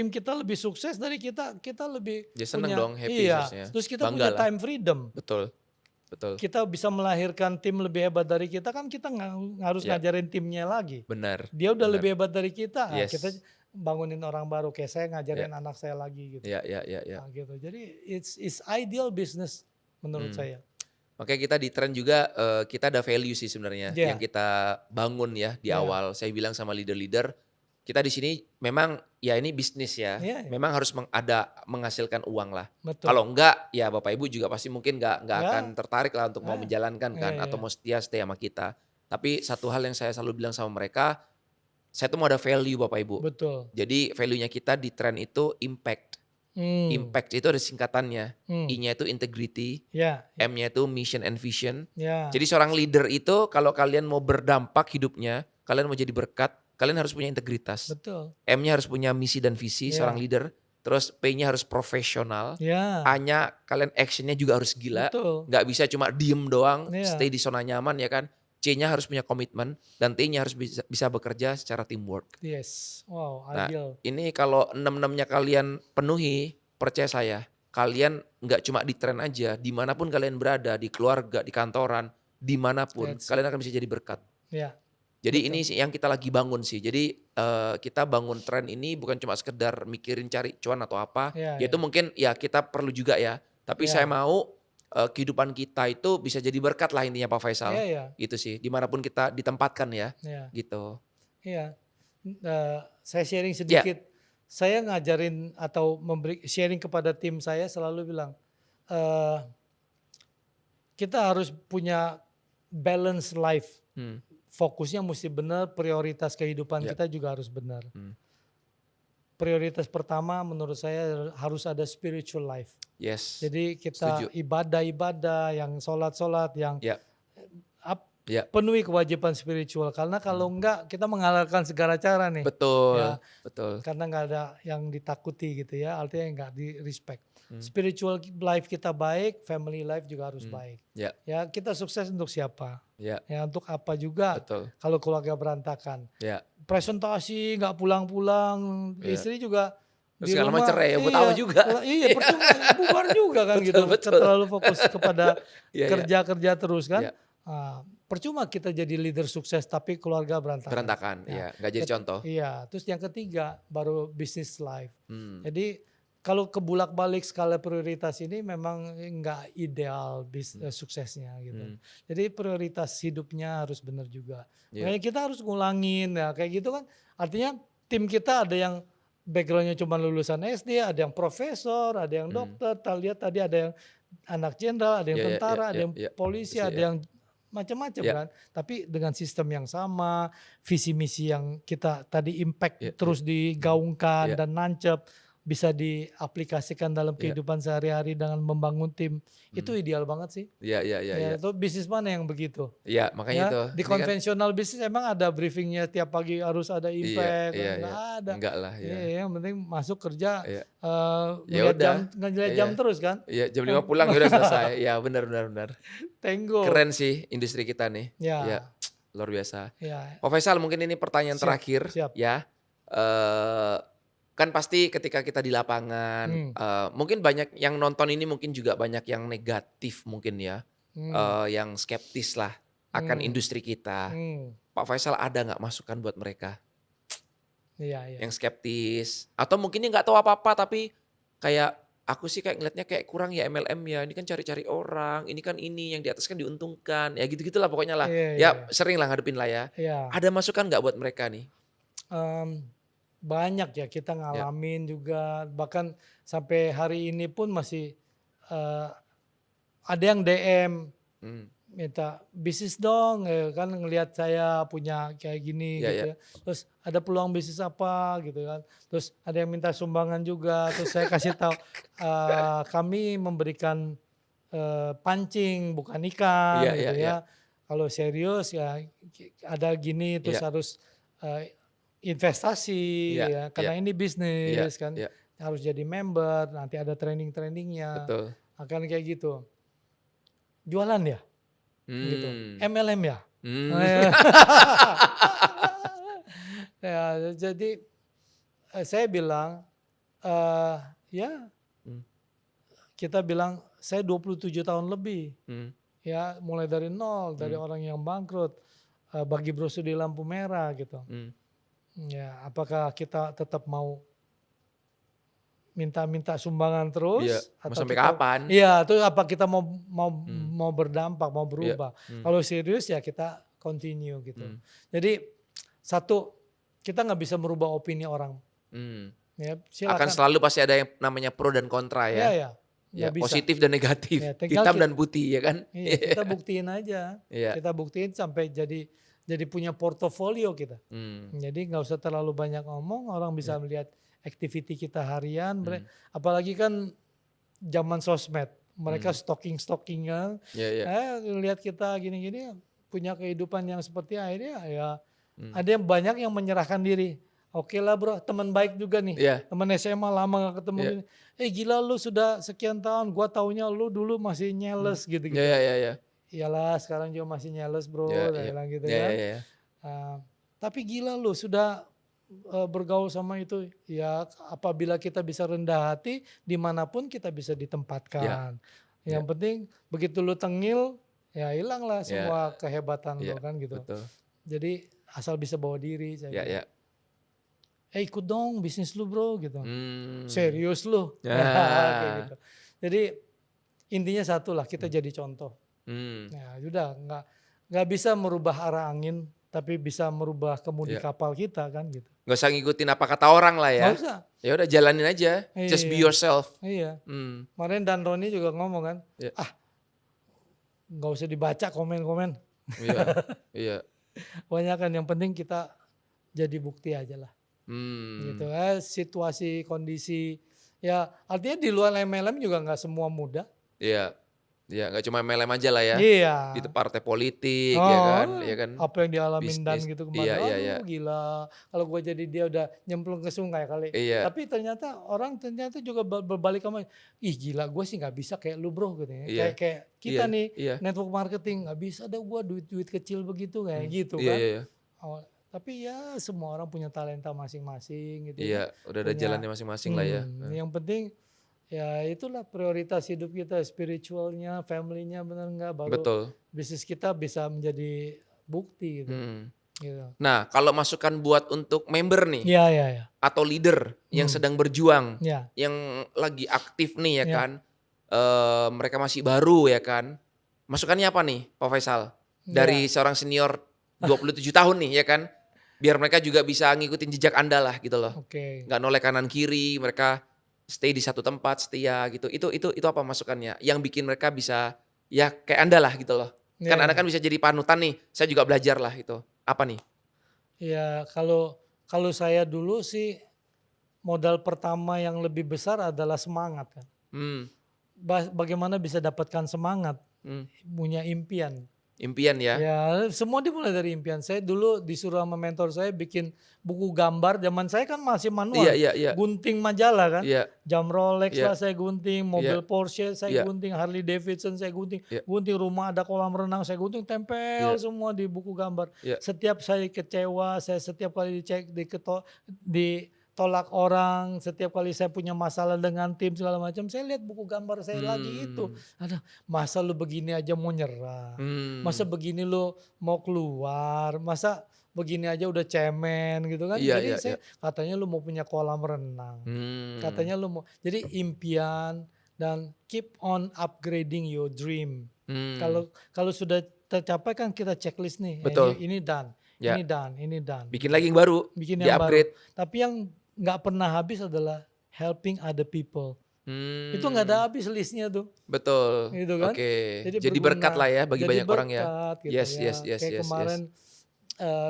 kita lebih sukses dari kita lebih Ya seneng punya, dong, happy iya. harusnya. Terus kita Bangga punya lah. time freedom. Betul. Betul. Kita bisa melahirkan tim lebih hebat dari kita kan kita nggak harus Ya. ngajarin timnya lagi. Benar. Dia udah benar. lebih hebat dari kita. Nah, Yes. kita bangunin orang baru kayak saya ngajarin anak saya lagi gitu. Iya, iya, iya, iya. Nah, gitu. Jadi it's ideal business menurut saya. Makanya kita di Trend juga kita ada value sih sebenarnya Yeah. yang kita bangun ya di awal. Saya bilang sama leader-leader, kita di sini memang ya ini bisnis ya. Yeah. Memang harus ada menghasilkan uang lah. Betul. Kalau enggak ya Bapak Ibu juga pasti mungkin enggak Ya. akan tertarik lah untuk mau menjalankan kan Iya, atau iya. mau setia stay sama kita. Tapi satu hal yang saya selalu bilang sama mereka, saya tuh mau ada value Bapak Ibu. Betul. Jadi value-nya kita di Trend itu impact. Impact itu ada singkatannya. I-nya itu integrity, Ya. M-nya itu mission and vision. Ya. Jadi seorang leader itu kalau kalian mau berdampak hidupnya, kalian mau jadi berkat, kalian harus punya integritas. Betul. M-nya harus punya misi dan visi Ya. seorang leader. Terus P-nya harus profesional. Ya. A-nya kalian actionnya juga harus gila. Betul. Nggak bisa cuma diem doang, Ya. stay di zona nyaman ya kan. C-nya harus punya komitmen dan T-nya harus bisa bekerja secara teamwork. Yes. Wow, Nah, ideal. ini kalau 6-6-nya kalian penuhi, percaya saya, kalian nggak cuma di Trend aja, dimanapun kalian berada, di keluarga, di kantoran, dimanapun, That's kalian akan bisa jadi berkat. Ya. Jadi ini sih yang kita lagi bangun sih. Jadi kita bangun Trend ini bukan cuma sekedar mikirin cari cuan atau apa. Ya, Yaitu mungkin ya kita perlu juga ya. Tapi Ya. saya mau kehidupan kita itu bisa jadi berkat lah intinya Pak Faisal. Iya, iya. Gitu sih. Dimanapun kita ditempatkan ya. Ya. Gitu. Iya. Saya sharing sedikit. Saya ngajarin atau memberi sharing kepada tim saya selalu bilang, kita harus punya balance life. Fokusnya mesti benar, prioritas kehidupan kita juga harus benar. Prioritas pertama menurut saya harus ada spiritual life. Yes. Jadi kita Setuju. ibadah-ibadah, yang sholat-sholat, yang Ya. penuhi kewajiban spiritual. Karena kalau enggak kita menghalalkan segala cara nih. Betul. Ya. Betul. Karena nggak ada yang ditakuti gitu ya, artinya nggak di respect. Spiritual life kita baik, family life juga harus baik. Ya. Ya kita sukses untuk siapa? Ya. Ya untuk apa juga? Betul. Kalau keluarga berantakan, Ya. presentasi nggak pulang-pulang, Ya. istri juga Terus di nggak lama rumah. cerai ya, buat tahu juga. Iya, percuma bubar juga kan Betul, gitu. betul. Terlalu fokus kepada Ya, ya. kerja terus kan. Ya. Percuma kita jadi leader sukses tapi keluarga berantakan. Berantakan, ya, nggak jadi contoh. Iya, terus yang ketiga baru business life. Jadi kalau kebulak-balik skala prioritas ini memang nggak ideal suksesnya gitu. Jadi prioritas hidupnya harus benar juga. Iya. Makanya kita harus ngulangin ya kayak gitu kan. Artinya tim kita ada yang backgroundnya cuma lulusan SD, ada yang profesor, ada yang dokter. Kita lihat tadi ada yang anak jenderal, ada yang Iya, iya, tentara, iya, ada yang iya. polisi, Iya. ada yang macam-macam Ya. kan, tapi dengan sistem yang sama, visi misi yang kita tadi impact Ya, terus digaungkan Ya. dan nancep, bisa diaplikasikan dalam Ya. kehidupan sehari-hari dengan membangun tim, itu ideal banget sih. Iya, iya, iya. Ya, Iya, itu bisnis mana yang begitu? ya, makanya Ya, itu. di Ini kan- konvensional bisnis emang ada briefingnya tiap pagi harus ada impact, iya, nggak iya. ada. Enggak lah ya. Iya, yang penting masuk kerja, Iya. ngeliat udah. ngeliat Iya. jam terus kan, Iya, jam 5 pulang ya udah selesai. Ya, benar, benar, benar. tenggo. Keren sih industri kita nih. Ya. Ya, luar biasa. Ya, Pak Faisal, mungkin ini pertanyaan Siap, terakhir siap. ya. Kan pasti ketika kita di lapangan, mungkin banyak yang nonton ini mungkin juga banyak yang negatif mungkin ya, yang skeptis lah. akan industri kita. Pak Faisal ada nggak masukan buat mereka Iya, iya. yang skeptis? Atau mungkin nggak tahu apa-apa tapi kayak aku sih kayak ngelihatnya kayak kurang ya MLM ya. Ini kan cari-cari orang, ini kan ini yang di atas kan diuntungkan. Ya gitu-gitulah pokoknya lah. Iya, iya, Ya sering lah ngadepin lah ya. iya. Ada masukan nggak buat mereka nih? Banyak ya kita Ya. ngalamin juga, bahkan sampai hari ini pun masih ada yang DM Hmm. minta bisnis dong, kan ngelihat saya punya kayak gini Ya, gitu ya. ya. Terus ada peluang bisnis apa gitu kan. Terus ada yang minta sumbangan juga. Terus saya kasih tahu kami memberikan pancing bukan ikan Iya, iya, gitu iya. ya. Kalau serius ya ada gini terus Iya. harus investasi Iya, ya iya. karena ini Iya, bisnis kan iya. harus jadi member, nanti ada training-trainingnya, Betul. akan kayak gitu. Jualan ya gitu, Hmm. MLM ya. Hmm. Ya, jadi saya bilang ya Hmm. kita bilang saya 27 tahun lebih Hmm. ya mulai dari nol, dari orang yang bangkrut, bagi brosur di lampu merah gitu. Hmm. Ya, apakah kita tetap mau minta-minta sumbangan Iya. terus Mau atau sampai kita kapan? iya, terus apa kita mau mau Hmm. mau berdampak, mau Iya. berubah. Hmm. Kalau serius ya kita continue gitu. Hmm. Jadi satu, kita nggak bisa merubah opini orang. Hmm. Ya, Akan silakan. selalu pasti ada yang namanya pro dan kontra Iya, ya. ya. Ya, Nggak bisa. positif dan negatif, Ya, tinggal hitam kita, dan putih ya kan. iya, kita buktiin aja. Iya. Kita buktiin sampai jadi punya portofolio kita. Hmm. Jadi nggak usah terlalu banyak ngomong, orang bisa Iya. melihat activity kita harian. Hmm. Apalagi kan zaman sosmed, mereka stalking-stalkingan. Iya, iya. Lihat kita gini-gini punya kehidupan yang seperti akhirnya ya Hmm. ada yang banyak yang menyerahkan diri. Oke lah bro, teman baik juga nih. Iya. Teman SMA lama gak ketemu Iya. gini. Gila lu sudah sekian tahun, gua taunya lu dulu masih nyales gitu-gitu. Iya, iya, iya. Iyalah sekarang juga masih nyales bro, Iya, saya iya. bilang gitu Iya, kan. iya, iya. Tapi gila lu sudah bergaul sama itu. Ya apabila kita bisa rendah hati, dimanapun kita bisa ditempatkan. Yang penting begitu lu tengil, ya hilanglah semua kehebatan lu Iya, kan gitu. betul. Jadi asal bisa bawa diri saya Iya, bilang. iya. Ikut dong bisnis lu bro gitu. Hmm. Serius lu. Ya. Kayak gitu. Jadi intinya satu lah, kita jadi contoh. Hmm. Ya udah nggak bisa merubah arah angin, tapi bisa merubah kemudi Iya. kapal kita kan gitu. Gak usah ngikutin apa kata orang lah ya. Nggak usah. Ya udah jalanin aja. Just be Iya. yourself. Iya. Hmm. Kemarin Dan Roni juga ngomong kan, Iya. nggak usah dibaca komen-komen. Iya. Iya. Banyak kan yang penting kita jadi bukti aja lah. Hmm. Gitu situasi, kondisi. Ya artinya di luar MLM juga nggak semua mudah. Iya. Iya, gak cuma MLM aja lah ya. Iya. Gitu partai politik ya kan, ya kan. Apa yang dialamin Dan Bisnis. gitu kemarin. Iya, iya, iya. Gila. Kalau gue jadi dia udah nyemplung ke sungai kali. Iya. Tapi ternyata orang juga berbalik sama, ih gila gue sih nggak bisa kayak lu bro gitu ya. Iya. Kayak kita Iya, nih iya. network marketing nggak bisa ada gue duit kecil begitu kayak gitu Iya, kan. iya, iya. Tapi ya semua orang punya talenta masing-masing gitu. Iya, udah ada Punya- jalannya masing-masing lah ya. Yang penting ya itulah prioritas hidup kita, spiritualnya, family-nya benar nggak, baru Betul. bisnis kita bisa menjadi bukti gitu. Hmm. Gitu. Nah, kalau masukan buat untuk member nih Ya, ya, ya. atau leader yang sedang berjuang, Ya, yang lagi aktif nih ya Ya. kan, mereka masih baru ya kan, masukannya apa nih Pak Faisal? Dari seorang senior 27 tahun nih ya kan, biar mereka juga bisa ngikutin jejak Anda lah gitu loh. oke. Nggak noleh kanan kiri, mereka stay di satu tempat, setia gitu. Itu apa masukannya? Yang bikin mereka bisa ya kayak Anda lah gitu loh. Kan Ya, Anda kan bisa jadi panutan nih. Saya juga belajar lah itu. Apa nih? Ya kalau saya dulu sih modal pertama yang lebih besar adalah semangat kan. Hmm. Bagaimana bisa dapatkan semangat, Hmm. punya impian. Impian ya. Ya semua dimulai dari impian. Saya dulu disuruh sama mentor saya bikin buku gambar. Zaman saya kan masih manual. Iya, iya, iya. Gunting majalah kan. Iya. Jam Rolex Iya. lah saya gunting, mobil Porsche saya Iya. gunting, Harley Davidson saya gunting, Iya. gunting rumah ada kolam renang saya gunting, tempel Iya. semua di buku gambar. Iya. Setiap saya kecewa, setiap kali dicek tolak orang, setiap kali saya punya masalah dengan tim segala macam, saya lihat buku gambar saya lagi itu. Ada masa lu begini aja mau nyerah, masa begini lu mau keluar, masa begini aja udah cemen gitu kan. Iya, Jadi iya, iya. saya katanya lu mau punya kolam renang, katanya lu mau. Jadi impian dan keep on upgrading your dream. Kalau sudah tercapai kan kita checklist nih, Betul. ini done, Ya. ini done, ini done. Bikin lagi yang baru, Bikin yang baru. di-upgrade. Tapi yang nggak pernah habis adalah helping other people. Itu nggak ada habis listnya tuh. Betul. Gitu kan. Oke. Jadi berguna, berkat lah ya bagi jadi banyak orang ya. berkat gitu Yes, ya. yes, yes, Kayak yes, kemarin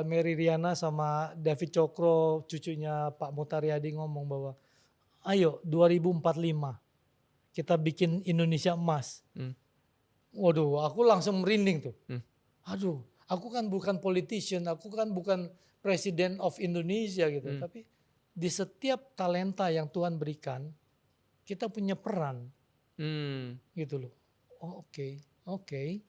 Mary Riana sama David Cokro, cucunya Pak Mutariadi ngomong bahwa ayo 2045 kita bikin Indonesia emas. Waduh, aku langsung merinding tuh. Aduh, aku kan bukan politician, aku kan bukan presiden of Indonesia gitu. Tapi di setiap talenta yang Tuhan berikan, kita punya peran. Gitu loh. Oh, oke.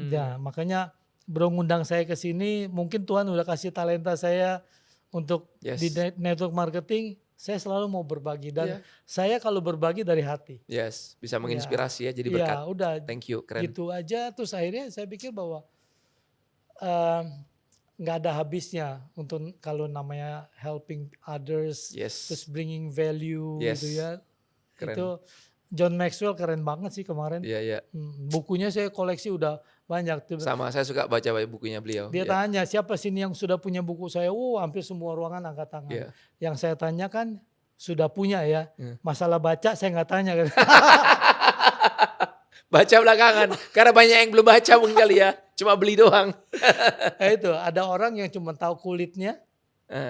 Ya, makanya Bro ngundang saya ke sini, mungkin Tuhan udah kasih talenta saya untuk di network marketing. Saya selalu mau berbagi dan saya kalau berbagi dari hati. Yes, bisa menginspirasi ya, jadi berkat. Ya udah. Thank you, keren. Gitu aja. Terus akhirnya saya pikir bahwa nggak ada habisnya untuk kalau namanya helping others, terus bringing value gitu ya. Keren. Itu John Maxwell keren banget sih kemarin. Iya. Bukunya saya koleksi udah banyak. Sama, saya suka baca bukunya beliau. Dia tanya siapa sini yang sudah punya buku saya? Hampir semua ruangan angkat tangan. Yang saya tanyakan sudah punya ya. Masalah baca saya nggak tanya. Baca belakangan, karena banyak yang belum baca mungkin kali ya. Cuma beli doang. Itu ada orang yang cuma tahu kulitnya,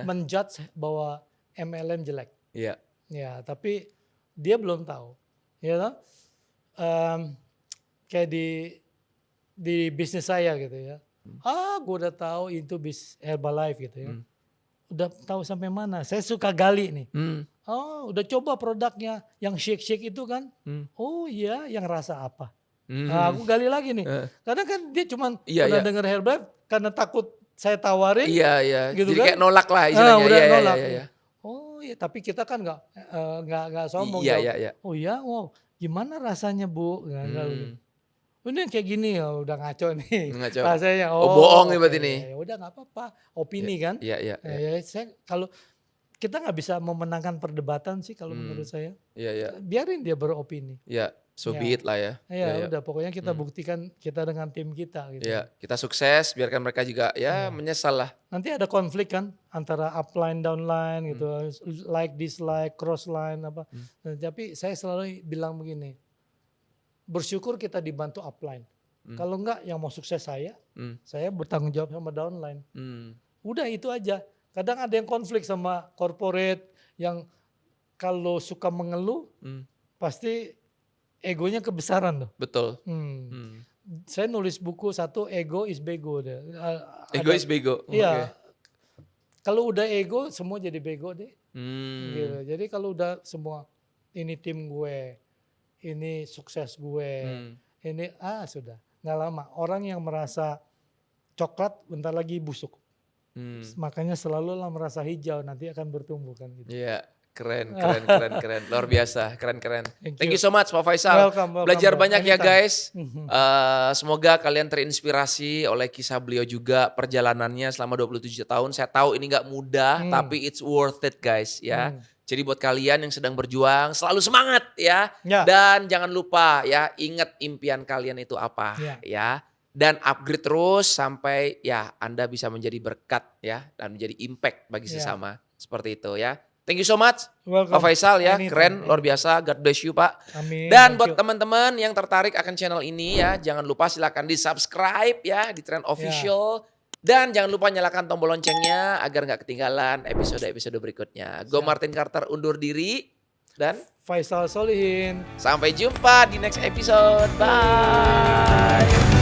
menjudge bahwa MLM jelek. Iya. Ya, tapi dia belum tahu. Ya toh? Kayak di bisnis saya gitu ya. Gue udah tahu itu Herbalife gitu ya. Udah tahu sampai mana. Saya suka gali nih. Udah coba produknya yang shake itu kan. Oh iya, yang rasa apa. Nah, aku gali lagi nih. Karena kan dia cuma pernah dengar Herbalife karena takut saya tawarin. Iya. Gitu jadi kan? Kayak nolak lah istilahnya. Udah nolak. Iya. Oh iya, tapi kita kan nggak sombong. Iya. Oh iya, gimana rasanya Bu? Ini kayak gini ya udah ngaco nih. Ngaco. Rasanya bohong nih berarti nih. Ya udah nggak apa-apa, opini kan. Iya. Saya kalau kita nggak bisa memenangkan perdebatan sih kalau menurut saya. Iya. Biarin dia beropini. Iya, so be it lah ya. Iya, udah pokoknya kita buktikan kita dengan tim kita gitu. Iya, kita sukses, biarkan mereka juga menyesal lah. Nanti ada konflik kan antara upline downline gitu, like dislike, cross line apa. Nah, tapi saya selalu bilang begini. Bersyukur kita dibantu upline. Kalau enggak yang mau sukses saya bertanggung jawab sama downline. Udah itu aja. Kadang ada yang konflik sama corporate yang kalau suka mengeluh pasti egonya kebesaran tuh. Betul. Saya nulis buku satu, ego is bego. Ego is bego. Iya. Kalau udah ego semua jadi bego deh. Gitu. Jadi kalau udah semua ini tim gue, ini sukses gue, ini sudah nggak lama. Orang yang merasa coklat bentar lagi busuk. Makanya selalu lah merasa hijau nanti akan bertumbuh kan gitu. Iya, keren. Luar biasa, keren. Thank you so much Pak Faisal. Welcome, Belajar bro. banyak ya Anytime. guys. Semoga kalian terinspirasi oleh kisah beliau juga, perjalanannya selama 27 tahun. Saya tahu ini gak mudah, tapi it's worth it guys ya. Jadi buat kalian yang sedang berjuang, selalu semangat ya. Dan jangan lupa ya, ingat impian kalian itu apa ya. Dan upgrade terus sampai ya Anda bisa menjadi berkat ya. Dan menjadi impact bagi sesama. Seperti itu ya. Thank you so much Pak Faisal ya. Keren, luar biasa. God bless you Pak. Amin. Dan buat teman-teman yang tertarik akan channel ini ya, jangan lupa silakan di subscribe ya di Trend Official. Dan jangan lupa nyalakan tombol loncengnya agar nggak ketinggalan episode-episode berikutnya. Gue Martin Carter undur diri. Dan Faisal Solihin. sampai jumpa di next episode. Bye.